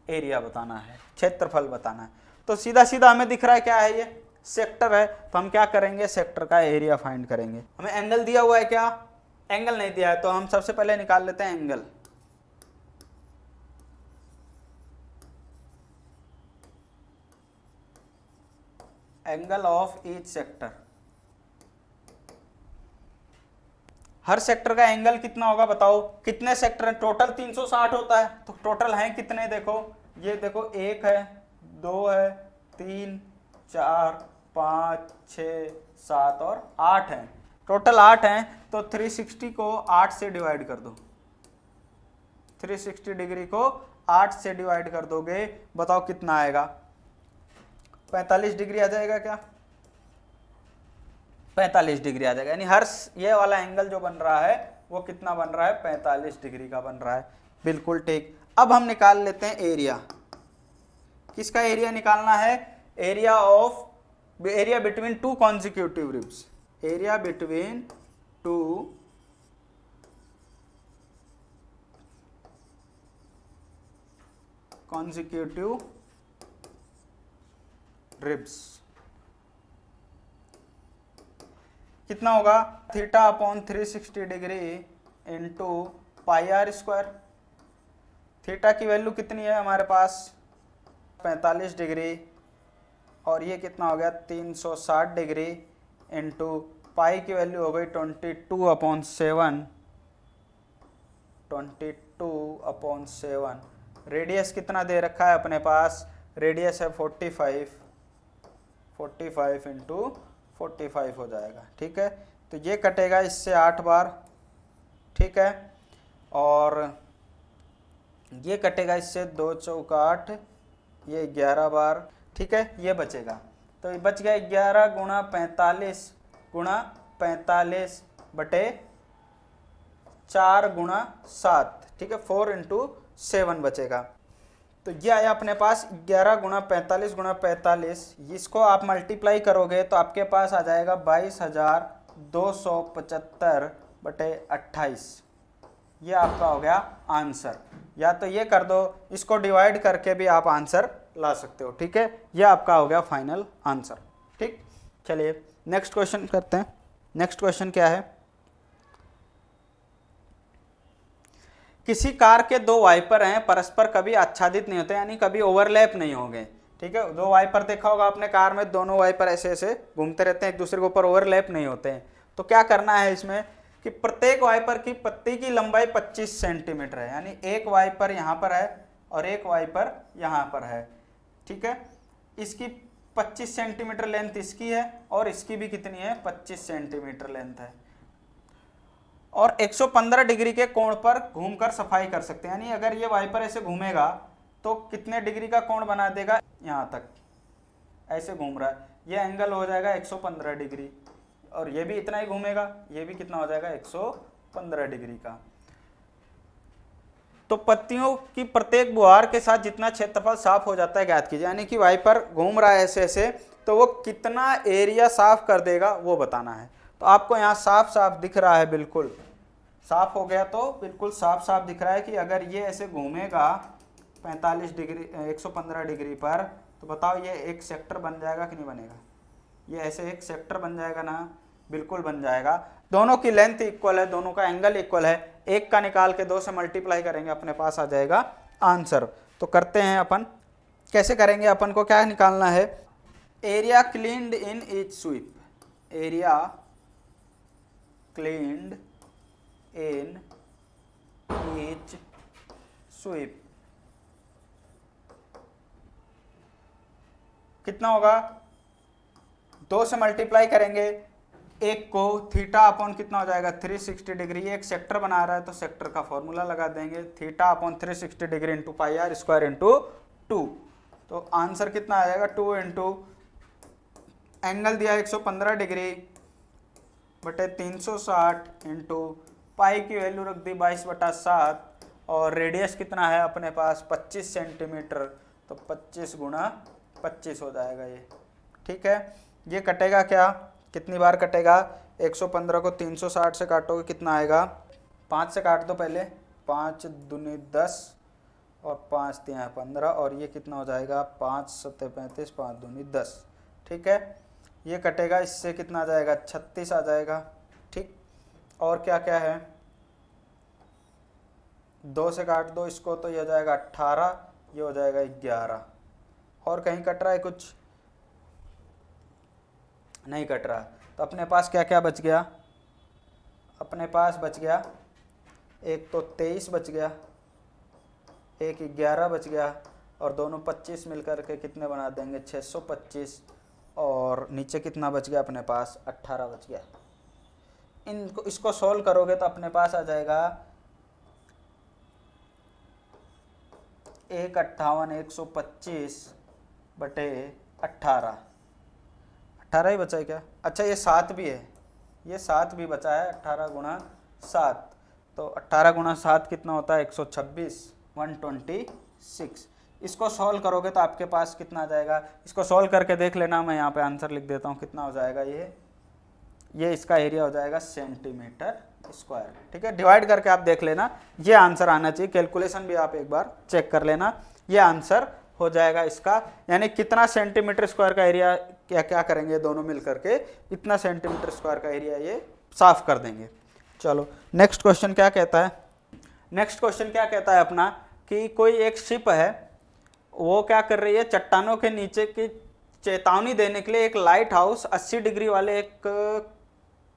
एरिया बताना है, क्षेत्रफल बताना है। तो सीधा सीधा हमें दिख रहा है क्या है, ये सेक्टर है, तो हम क्या करेंगे, सेक्टर का एरिया फाइंड करेंगे। हमें एंगल दिया हुआ है क्या, एंगल नहीं दिया है, तो हम सबसे पहले निकाल लेते हैं angle. Angle of each sector, her sector का एंगल कितना होगा बताओ, कितने सेक्टर हैं, टोटल 360 होता है, तो टोटल हैं कितने, देखो ये देखो 1 है, 2 है, 3, 4, 5, 6, 7 और 8 हैं, टोटल 8 हैं। तो 360 को 8 से डिवाइड कर दो, 360 डिग्री को 8 से डिवाइड कर दोगे, बताओ कितना आएगा, 45 डिग्री आ जाएगा क्या, 45 डिग्री आ जाएगा। यानी हर ये वाला एंगल जो बन रहा है वो कितना बन रहा है, 45 डिग्री का बन रहा है, बिल्कुल ठीक। अब हम निकाल लेते हैं एरिया, किसका एरिया निकालना है, area between two consecutive ribs, area between two consecutive ribs कितना होगा, theta upon 360 degree into pi r square. Theta की वैल्यू कितनी है हमारे पास, 45 डिग्री, और ये कितना हो गया 360 डिग्री, इंटू पाई की वैल्यू हो गई 22/7, 22/7। रेडियस कितना दे रखा है अपने पास, रेडियस है 45, 45 इंटू 45 हो जाएगा, ठीक है। तो ये कटेगा इससे 8 बार, ठीक है, और ये कटेगा इससे 2 चौका 8, ये 11 बार, ठीक है, ये बचेगा। तो ये बच गया 11 गुणा 45 बटे 4 गुणा 7, ठीक है, 4 इंटू 7 बचेगा। तो ये आया अपने पास 11 गुणा 45, इसको आप मल्टीप्लाई करोगे तो आपके पास आ जाएगा 22,275 बटे 28, ये आपका हो गया आंसर। या तो ये कर दो, इसको डिवाइड करके भी आप आंसर ला सकते हो, ठीक है, ये आपका हो गया फाइनल आंसर, ठीक। चलिए नेक्स्ट क्वेश्चन करते हैं। नेक्स्ट क्वेश्चन क्या है, किसी कार के 2 वाइपर हैं, परस्पर कभी आच्छादित नहीं होते, यानी कभी ओवरलैप नहीं होंगे, ठीक है। 2 वाइपर देखा होगा आपने कार में, दोनों वाइपर ऐसे ऐसे घूमते रहते हैं, एक दूसरे के ऊपर ओवरलैप नहीं होते हैं। तो क्या करना है इसमें कि प्रत्येक वाइपर की पत्ती की लंबाई 25 सेंटीमीटर है, यानी एक वाइपर यहाँ पर है और एक वाइपर यहाँ पर है, ठीक है। इसकी 25 सेंटीमीटर लेंथ इसकी है और इसकी भी कितनी है, 25 सेंटीमीटर लेंथ है, और 115 डिग्री के कोण पर घूमकर सफाई कर सकते हैं। यानी अगर ये वाइपर ऐसे घूमेगा तो कितने डिग्री का कोण बना देगा, यहाँ तक ऐसे घूम रहा है, ये एंगल हो जाएगा 115 डिग्री, और ये भी इतना ही घूमेगा, ये भी कितना हो जाएगा 115 डिग्री का। तो पत्तियों की प्रत्येक बुहार के साथ जितना क्षेत्रफल साफ हो जाता है ज्ञात कीजिए। यानी कि वाइपर घूम रहा है ऐसे ऐसे, तो वो कितना एरिया साफ कर देगा वो बताना है। तो आपको यहाँ साफ साफ दिख रहा है, बिल्कुल साफ हो गया, तो बिल्कुल साफ साफ दिख रहा है कि अगर ये ऐसे घूमेगा 45 डिग्री 115 डिग्री पर, तो बताओ ये एक सेक्टर बन जाएगा कि नहीं बनेगा, ये ऐसे एक सेक्टर बन जाएगा ना, बिल्कुल बन जाएगा। दोनों की लेंथ इक्वल है, दोनों का एंगल इक्वल है, एक का निकाल के 2 से मल्टीप्लाई करेंगे, अपने पास आ जाएगा आंसर। तो करते हैं अपन, कैसे करेंगे, अपन को क्या निकालना है, area cleaned in each sweep, area cleaned in each sweep कितना होगा, 2 से मल्टीप्लाई करेंगे, एक को थीटा अपॉन कितना हो जाएगा 360 डिग्री, एक सेक्टर बना रहा है तो सेक्टर का फॉर्मूला लगा देंगे, theta upon 360 degree into pi r square into 2। तो आंसर कितना आ जाएगा 2 इंटू एंगल दिया 115 डिग्री बटे 360 इंटू पाई की वैल्यू रख दी 22/7, और रेडियस कितना है अपने पास 25 सेंटीमीटर, तो 25 गुणा 25 हो जाएगा ये, ठीक है। ये कटेगा क्या, कितनी बार कटेगा, 115 को 360 से काटोगे कितना आएगा, 5 से काट दो पहले, 5 दूनी 10 और 5 3 15 और ये कितना हो जाएगा 5 7 35 5 दूनी 10। ठीक है, ये कटेगा, इससे कितना आ जाएगा 36 आ जाएगा। ठीक, और क्या क्या है, 2 से काट दो इसको तो ये हो जाएगा 18, ये हो जाएगा 11। और कहीं कट रहा है कुछ, नहीं कट रहा। तो अपने पास क्या क्या बच गया, अपने पास बच गया एक तो 23 बच गया, एक 11 बच गया, और दोनों 25 मिलकर के कितने बना देंगे 625, और नीचे कितना बच गया अपने पास 18 बच गया। इनको इसको सोल्व करोगे तो अपने पास आ जाएगा 158 बटे 18, 18 ही बचा है क्या, अच्छा ये 7 भी है, ये 7 भी बचा है, 18 गुणा 7, तो 18 गुणा 7 कितना होता है 126, 126। इसको सॉल्व करोगे तो आपके पास कितना आ जाएगा, इसको सॉल्व करके देख लेना, मैं यहाँ पे आंसर लिख देता हूँ कितना हो जाएगा। ये इसका एरिया हो जाएगा सेंटीमीटर स्क्वायर। ठीक है, डिवाइड करके आप देख लेना, ये आंसर आना चाहिए, कैलकुलेशन भी आप एक बार चेक कर लेना, ये आंसर हो जाएगा इसका। यानी कितना सेंटीमीटर स्क्वायर का एरिया, क्या क्या करेंगे दोनों मिल करके, इतना सेंटीमीटर स्क्वायर का एरिया ये साफ कर देंगे। चलो नेक्स्ट क्वेश्चन क्या कहता है, नेक्स्ट क्वेश्चन क्या कहता है अपना कि कोई एक शिप है, वो क्या कर रही है, चट्टानों के नीचे की चेतावनी देने के लिए एक लाइट हाउस 80 डिग्री वाले एक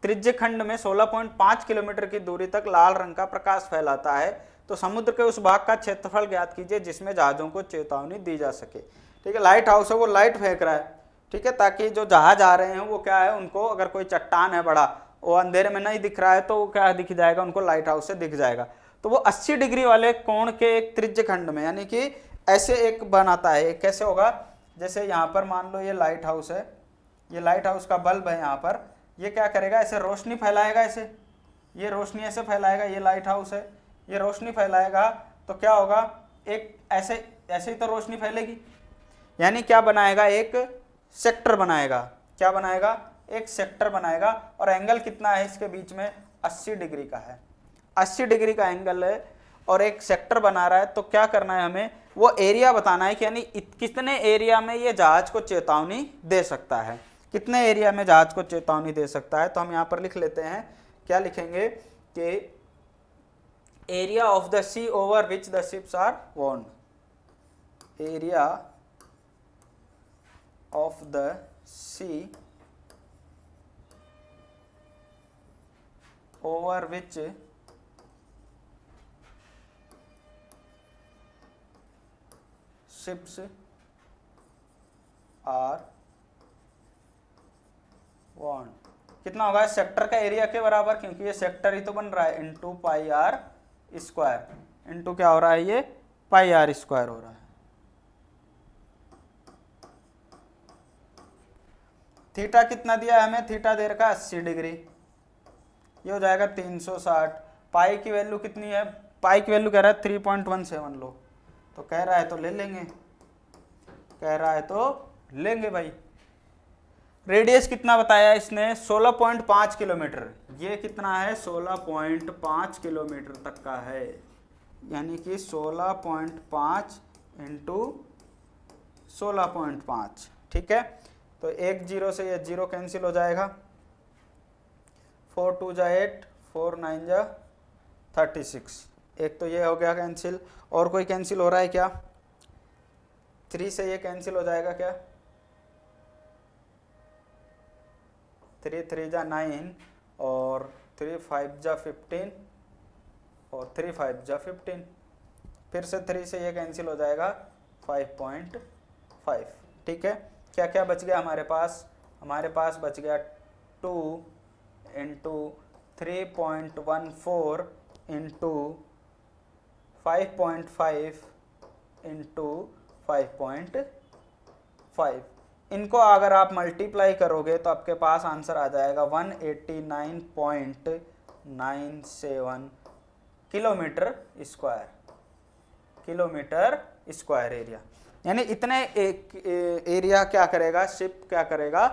त्रिज्य खंड में 16.5 किलोमीटर की दूरी तक लाल रंग का प्रकाश फैलाता है। तो समुद्र के उस भाग का क्षेत्रफल ज्ञात कीजिए जिसमें जहाजों को चेतावनी दी जा सके। ठीक है, लाइट हाउस है, वो लाइट फेंक रहा है, ठीक है, ताकि जो जहाज आ रहे हैं वो क्या है, उनको अगर कोई चट्टान है बड़ा, वो अंधेरे में नहीं दिख रहा है तो वो क्या दिख जाएगा, उनको लाइट हाउस से दिख जाएगा। तो वो 80 डिग्री वाले कोण के एक त्रिज्य खंड में, यानी कि ऐसे एक बनाता है, कैसे होगा, जैसे यहाँ पर मान लो ये लाइट हाउस है, ये लाइट हाउस का बल्ब है यहाँ पर, ये क्या करेगा, ऐसे रोशनी फैलाएगा, ऐसे ये रोशनी ऐसे फैलाएगा, ये लाइट हाउस है, ये रोशनी फैलाएगा तो क्या होगा, एक ऐसे ऐसे ही तो रोशनी फैलेगी, यानी क्या बनाएगा, एक सेक्टर बनाएगा, क्या बनाएगा, एक सेक्टर बनाएगा, और एंगल कितना है इसके बीच में 80 डिग्री का है, 80 डिग्री का एंगल है, और एक सेक्टर बना रहा है। तो क्या करना है हमें, वो एरिया बताना है कि यानी कितने एरिया में ये जहाज को चेतावनी दे सकता है, कितने एरिया में जहाज को चेतावनी दे सकता है। तो हम यहाँ पर लिख लेते हैं, क्या लिखेंगे कि area of the sea over which the ships are warned, area of the sea over which ships are warned, कितना होगा, सेक्टर का एरिया के बराबर, क्योंकि ये सेक्टर ही तो बन रहा है, into pi r square, into क्या हो रहा है, ये पाई आर स्क्वायर हो रहा है। थीटा कितना दिया है हमें, थीटा दे रखा 80 डिग्री, ये हो जाएगा 360। पाई की वैल्यू कितनी है, पाई की वैल्यू कह रहा है 3.17 लो, तो कह रहा है तो ले लेंगे, कह रहा है तो लेंगे भाई। रेडियस कितना बताया इसने, 16.5 किलोमीटर, ये कितना है 16.5 किलोमीटर तक का है, यानी कि 16.5 इंटू 16.5। ठीक है, तो एक जीरो से ये जीरो कैंसिल हो जाएगा, 4 2 जा 8, 4 9 जा 36, एक तो ये हो गया कैंसिल, और कोई कैंसिल हो रहा है क्या, 3 से ये कैंसिल हो जाएगा क्या, 3 3 जा 9, और 3 5 जा 15, और 3 5 जा 15, फिर से 3 से ये कैंसिल हो जाएगा 5.5। ठीक है, क्या क्या बच गया हमारे पास, हमारे पास बच गया 2 इंटू 3.14 इंटू 5.5 इंटू 5.5। इनको अगर आप मल्टीप्लाई करोगे तो आपके पास आंसर आ जाएगा 189.97 kilometre square, kilometre square area. यानी इतने एक एरिया क्या करेगा, शिप क्या करेगा,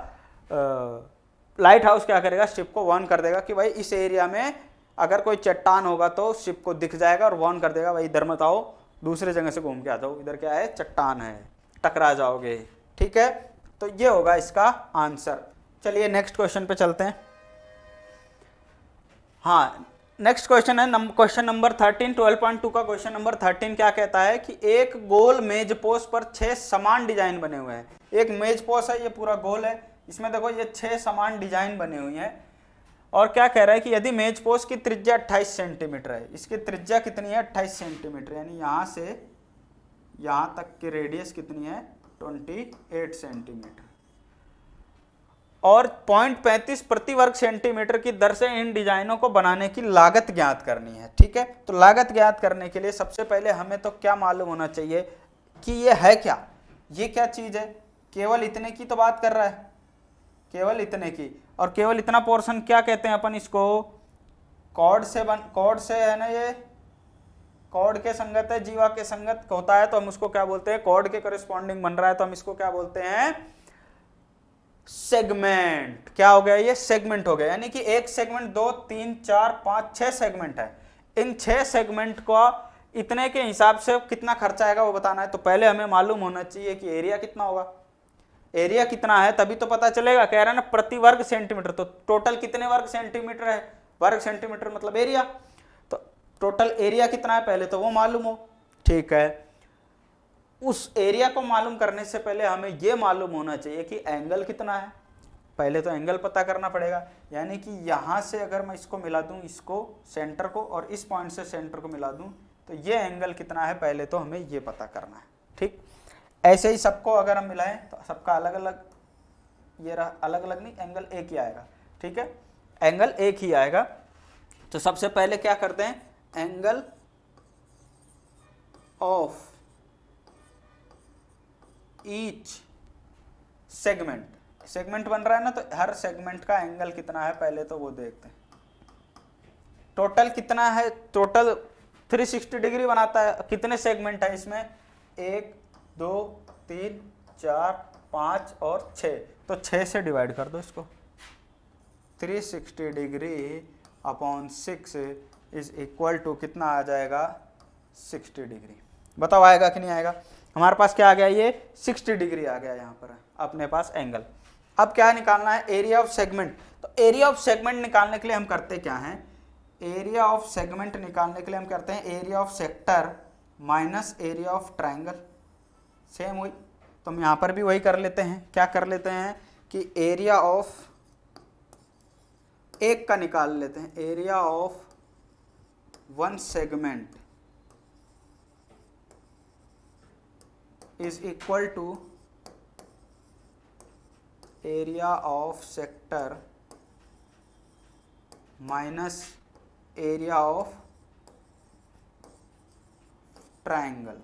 लाइट हाउस क्या करेगा, शिप को वार्न कर देगा कि भाई इस एरिया में अगर कोई चट्टान होगा तो शिप को दिख जाएगा और वार्न कर देगा भाई इधर मत आओ, दूसरे जगह से घूम के आ जाओ, इधर क्या है, चट्टान है, टकरा जाओगे। ठीक है, तो ये होगा इसका आंसर। चलिए नेक्स्ट क्वेश्चन पे चलते हैं। हाँ, नेक्स्ट क्वेश्चन है क्वेश्चन नंबर 13, 12.2 का क्वेश्चन नंबर 13 क्या कहता है कि एक गोल मेजपोश पर 6 समान डिजाइन बने हुए हैं। एक मेजपोश है, ये पूरा गोल है, इसमें देखो ये 6 समान डिजाइन बने हुई हैं, और क्या कह रहा है कि यदि मेजपोश की त्रिज्या 28 सेंटीमीटर है, इसकी त्रिज्या कितनी है, 28 सेंटीमीटर, यानी यहां से यहां तक की रेडियस कितनी है, 28 सेंटीमीटर, और 0.35 प्रति वर्ग सेंटीमीटर की दर से इन डिजाइनों को बनाने की लागत ज्ञात करनी है। ठीक है, तो लागत ज्ञात करने के लिए सबसे पहले हमें तो क्या मालूम होना चाहिए कि ये है क्या, ये क्या चीज है, केवल इतने की तो बात कर रहा है, केवल इतने की, और केवल इतना पोर्शन क्या कहते हैं अपन इसको, कॉर्ड से है ना, ये कॉर्ड के संगत है, जीवा के संगत होता है, तो हम उसको क्या बोलते हैं, कॉर्ड के कॉरेस्पॉन्डिंग बन रहा है, तो हम इसको क्या बोलते हैं, सेगमेंट। क्या हो गया, ये सेगमेंट हो गया, यानी कि एक सेगमेंट 2 3 4 5 6 सेगमेंट है, इन 6 सेगमेंट को इतने के हिसाब से कितना खर्चा आएगा वो बताना है। तो पहले हमें मालूम होना चाहिए कि एरिया कितना होगा, एरिया कितना है तभी तो पता चलेगा, कह रहा है ना प्रति वर्ग सेंटीमीटर, तो टोटल कितने वर्ग सेंटीमीटर है, वर्ग सेंटीमीटर मतलब एरिया, तो टोटल एरिया कितना है पहले तो वो मालूम हो। ठीक है, उस एरिया को मालूम करने से पहले हमें यह मालूम होना चाहिए कि एंगल कितना है, पहले तो एंगल पता करना पड़ेगा, यानी कि यहां से अगर मैं इसको मिला दूं, इसको सेंटर को, और इस पॉइंट से सेंटर को मिला दूं, तो ये एंगल कितना है पहले तो हमें ये पता करना है। ठीक, ऐसे ही सबको अगर हम मिलाएं तो सबका अलग अलग, ये रहा अलग अलग नहीं, एंगल एक ही आएगा। ठीक है, एंगल एक ही आएगा, तो सबसे पहले क्या करते हैं, एंगल ऑफ ईच सेगमेंट बन रहा है ना, तो हर सेगमेंट का एंगल कितना है पहले तो वो देखते हैं। टोटल कितना है, टोटल 360 डिग्री बनाता है, कितने सेगमेंट है इसमें, 1 2 3 4 5 और 6, तो 6 से डिवाइड कर दो इसको, 360 degree upon 6 is equal to कितना आ जाएगा, 60 डिग्री। बताओ आएगा कि नहीं आएगा, हमारे पास क्या आ गया, ये 60 डिग्री आ गया यहाँ पर अपने पास एंगल। अब क्या निकालना है, एरिया ऑफ सेगमेंट। तो एरिया ऑफ सेगमेंट निकालने के लिए हम करते क्या हैं, एरिया ऑफ सेगमेंट निकालने के लिए हम करते हैं area of sector minus area of triangle, same वही, तो हम यहाँ पर भी वही कर लेते हैं। क्या कर लेते हैं कि एरिया ऑफ एक का निकाल लेते हैं, area of one segment is equal to area of sector minus area of triangle।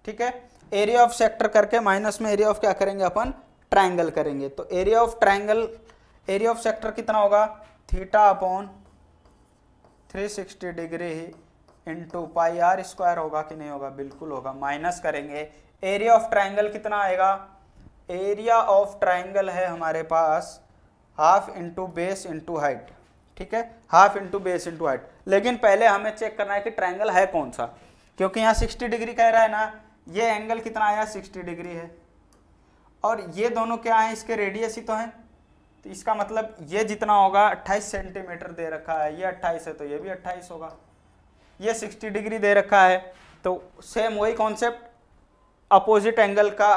ठीक है, एरिया ऑफ सेक्टर करके माइनस में एरिया ऑफ क्या करेंगे अपन, ट्राइंगल करेंगे। तो area of triangle, area of sector कितना होगा, theta upon 360 degree into pi r square, होगा कि नहीं होगा, बिल्कुल होगा, माइनस करेंगे। एरिया ऑफ ट्राइंगल कितना आएगा, एरिया ऑफ ट्राइंगल है हमारे पास half into base into height. ठीक है, half into base into height, लेकिन पहले हमें चेक करना है कि ट्राइंगल है कौन सा, क्योंकि यहाँ 60 डिग्री कह रहा है ना, ये एंगल कितना आया, 60 डिग्री है, और ये दोनों क्या है, इसके रेडियस ही तो हैं, तो इसका मतलब ये जितना होगा 28 सेंटीमीटर दे रखा है, ये 28 है तो ये भी 28 होगा, ये 60 डिग्री दे रखा है, तो सेम वही कॉन्सेप्ट, अपोजिट एंगल का,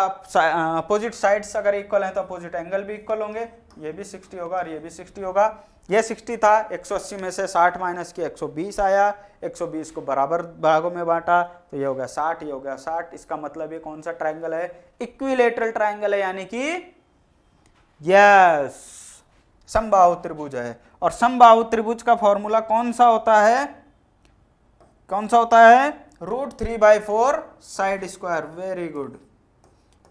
अपोजिट साइड्स अगर इक्वल हैं तो अपोजिट एंगल भी इक्वल होंगे, ये भी 60 होगा और ये भी 60 होगा। ये 60 था, 180 में से 60 माइनस किया 120 आया, 120 को बराबर भागों में बांटा तो ये हो गया 60, ये हो गया 60। इसका मतलब ये कौन सा ट्राइंगल है, इक्विलेटरल ट्राइंगल है, यानी कि यस समबाहु त्रिभुज है। और समबाहु त्रिभुज का फॉर्मूला कौन सा होता है, कौन सा होता है, √3/4 side square, very good,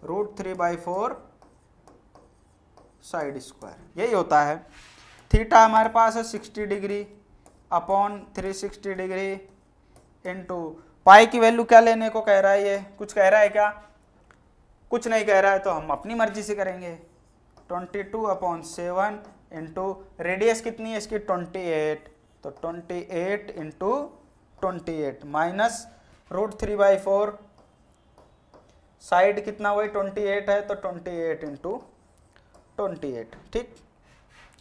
√3/4 side square, यही होता है। थीटा हमारे पास है 60 डिग्री अपॉन 360 डिग्री इंटू पाई की वैल्यू क्या लेने को कह रहा है, ये कुछ कह रहा है क्या, कुछ नहीं कह रहा है, तो हम अपनी मर्जी से करेंगे। 22/7 इंटू रेडियस कितनी है इसकी 28, तो 28 इंटू 28 माइनस √3/4, साइड कितना वही 28 है तो 28 इंटू 28। ठीक,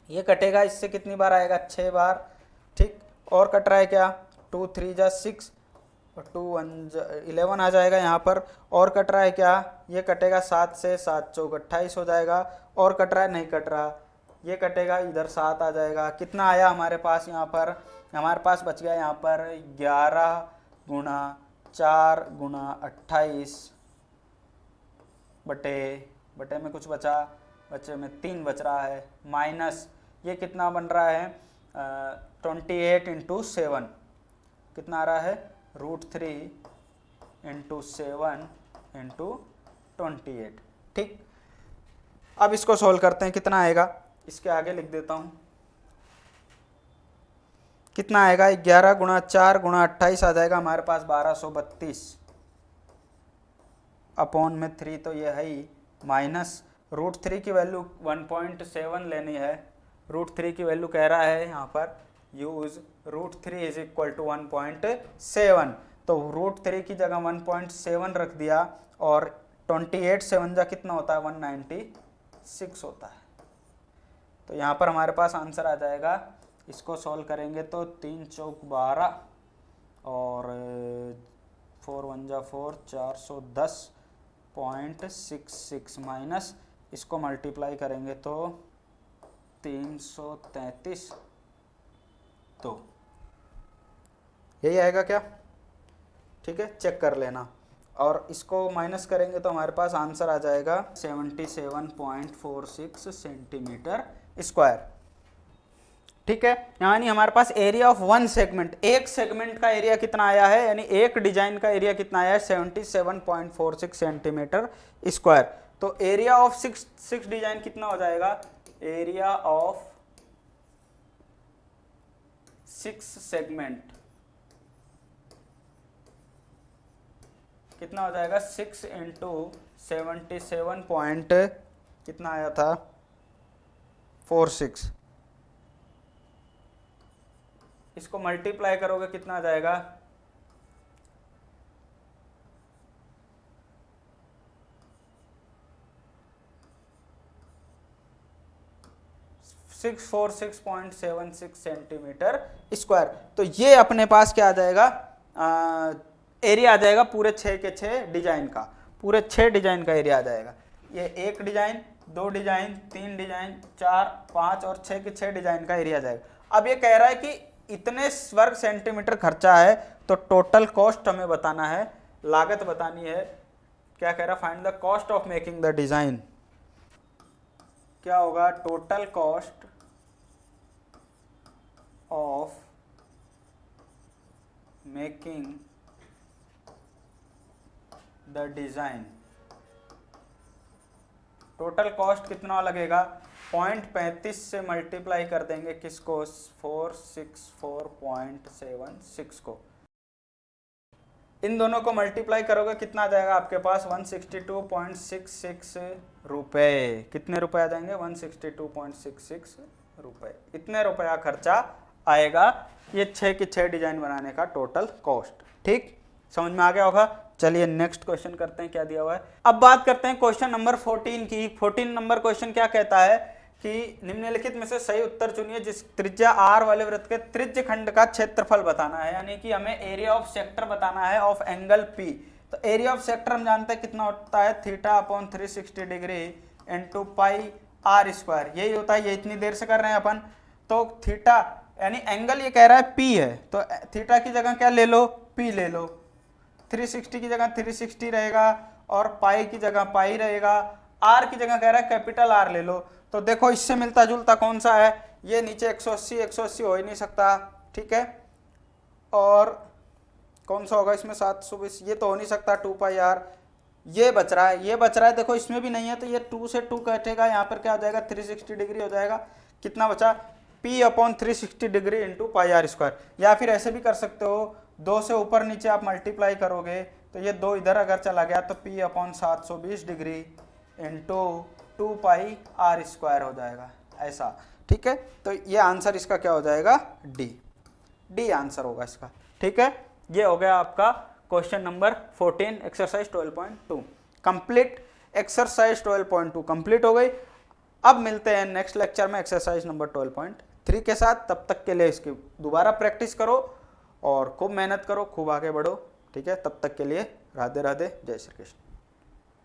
ये कटेगा, इससे कितनी बार आएगा 6 बार। ठीक, और कट रहा है क्या 2 3 जा 6 और 2 1 11 आ जाएगा यहाँ पर। और कट रहा है क्या, ये कटेगा 7 से, 7 चौक 28 हो जाएगा। और कट रहा है, नहीं कट रहा, ये कटेगा, इधर 7 आ जाएगा। कितना आया हमारे पास यहाँ पर, हमारे पास बच गया यहाँ पर 11 गुणा 4 गुणा 28 बटे में कुछ बचा, बचे में 3 बच रहा है, माइनस ये कितना बन रहा है 28 इंटू 7, कितना आ रहा है √3 इंटू 7 इंटू 28। ठीक, अब इसको सोल्व करते हैं, कितना आएगा, इसके आगे लिख देता हूँ, कितना आएगा 11 गुणा 4 गुणा 28 आ जाएगा हमारे पास 1232 अपॉन में 3 तो ये है ही, माइनस √3 की वैल्यू 1.7 लेनी है। √3 की वैल्यू कह रहा है यहाँ पर यूज √3 इज इक्वल टू 1.7, तो √3 की जगह 1.7 रख दिया और 28 7 जा कितना होता है 196 होता है। तो यहाँ पर हमारे पास आंसर आ जाएगा, इसको सॉल्व करेंगे तो 3 चौक 12 और 4 1 जा 4 410.66 माइनस इसको मल्टीप्लाई करेंगे तो 333, तो यही आएगा क्या। ठीक है, चेक कर लेना, और इसको माइनस करेंगे तो हमारे पास आंसर आ जाएगा 77.46 सेंटीमीटर स्क्वायर। ठीक है, यानी हमारे पास एरिया ऑफ वन सेगमेंट, एक सेगमेंट का एरिया कितना आया है, यानी एक डिजाइन का एरिया कितना आया है 77.46 सेंटीमीटर स्क्वायर। तो एरिया ऑफ सिक्स डिजाइन कितना हो जाएगा, एरिया ऑफ 6 सेगमेंट कितना हो जाएगा 6 इंटू 77 पॉइंट कितना आया था 46, इसको मल्टीप्लाई करोगे कितना आ जाएगा 646.76 सेंटीमीटर स्क्वायर। तो ये अपने पास क्या आ जाएगा, एरिया आ जाएगा पूरे 6 के 6 डिजाइन का, पूरे 6 डिजाइन का एरिया आ जाएगा। ये 1 डिजाइन 2 डिजाइन 3 डिजाइन 4 5 और 6 के 6 डिजाइन का एरिया आ जाएगा। अब ये कह रहा है कि इतने वर्ग सेंटीमीटर खर्चा है, तो टोटल कॉस्ट हमें बताना है, लागत बतानी है। क्या कह रहा है, find the cost of making the design. क्या होगा, total cost of making the design. Total cost कितना लगेगा, 0.35 से मल्टीप्लाई कर देंगे किसको 464.76 को, इन दोनों को मल्टीप्लाई करोगे कितना आ जाएगा आपके पास 162.66 रुपए। कितने रुपए आ जाएंगे 162.66 रुपए। इतने रुपया खर्चा आएगा ये 6 के 6 डिजाइन बनाने का टोटल कॉस्ट। ठीक, समझ में आ गया होगा। चलिए नेक्स्ट क्वेश्चन करते हैं, क्या दिया हुआ है। अब बात करते हैं क्वेश्चन नंबर 14 की। 14 नंबर क्वेश्चन क्या कहता है कि निम्नलिखित में से सही उत्तर चुनिए जिस त्रिज्या r वाले वृत्त के त्रिज्य खंड का क्षेत्रफल बताना है, यानी कि हमें एरिया ऑफ सेक्टर बताना है ऑफ एंगल P। तो एरिया ऑफ सेक्टर हम जानते हैं कितना होता है, θ/360 degree into pi r square, यही होता है। ये इतनी देर से कर रहे हैं अपन। तो थीटा यानी एंगल ये कह रहा है P है, तो थीटा की जगह क्या ले लो, P ले लो। 360 की जगह 360 रहेगा और पाई की जगह पाई रहेगा। r की जगह कह रहा है कैपिटल R ले लो। तो देखो इससे मिलता जुलता कौन सा है, ये नीचे 180 हो ही नहीं सकता। ठीक है, और कौन सा होगा इसमें 720, ये तो हो नहीं सकता 2πr। ये बच रहा है, ये बच रहा है, देखो इसमें भी नहीं है, तो ये 2 से 2 कटेगा, यहाँ पर क्या हो जाएगा 360 डिग्री हो जाएगा। कितना बचा P/360 degree into πr square. या फिर ऐसे भी कर सकते हो, 2 से ऊपर नीचे आप मल्टीप्लाई करोगे तो ये 2 इधर अगर चला गया तो P/720 degree into 2 pi r square हो जाएगा ऐसा, ठीक है। तो ये आंसर इसका क्या हो जाएगा, डी आंसर होगा इसका, ठीक है। ये हो गया आपका question number 14 exercise 12.2 complete. Exercise 12.2 complete हो गई। अब मिलते हैं नेक्स्ट लेक्चर में एक्सरसाइज नंबर 12.3 के साथ। तब तक के लिए इसकी दोबारा प्रैक्टिस करो और खूब मेहनत करो, खूब आगे बढ़ो, ठीक है। तब तक के लिए राधे राधे, जय श्री कृष्ण।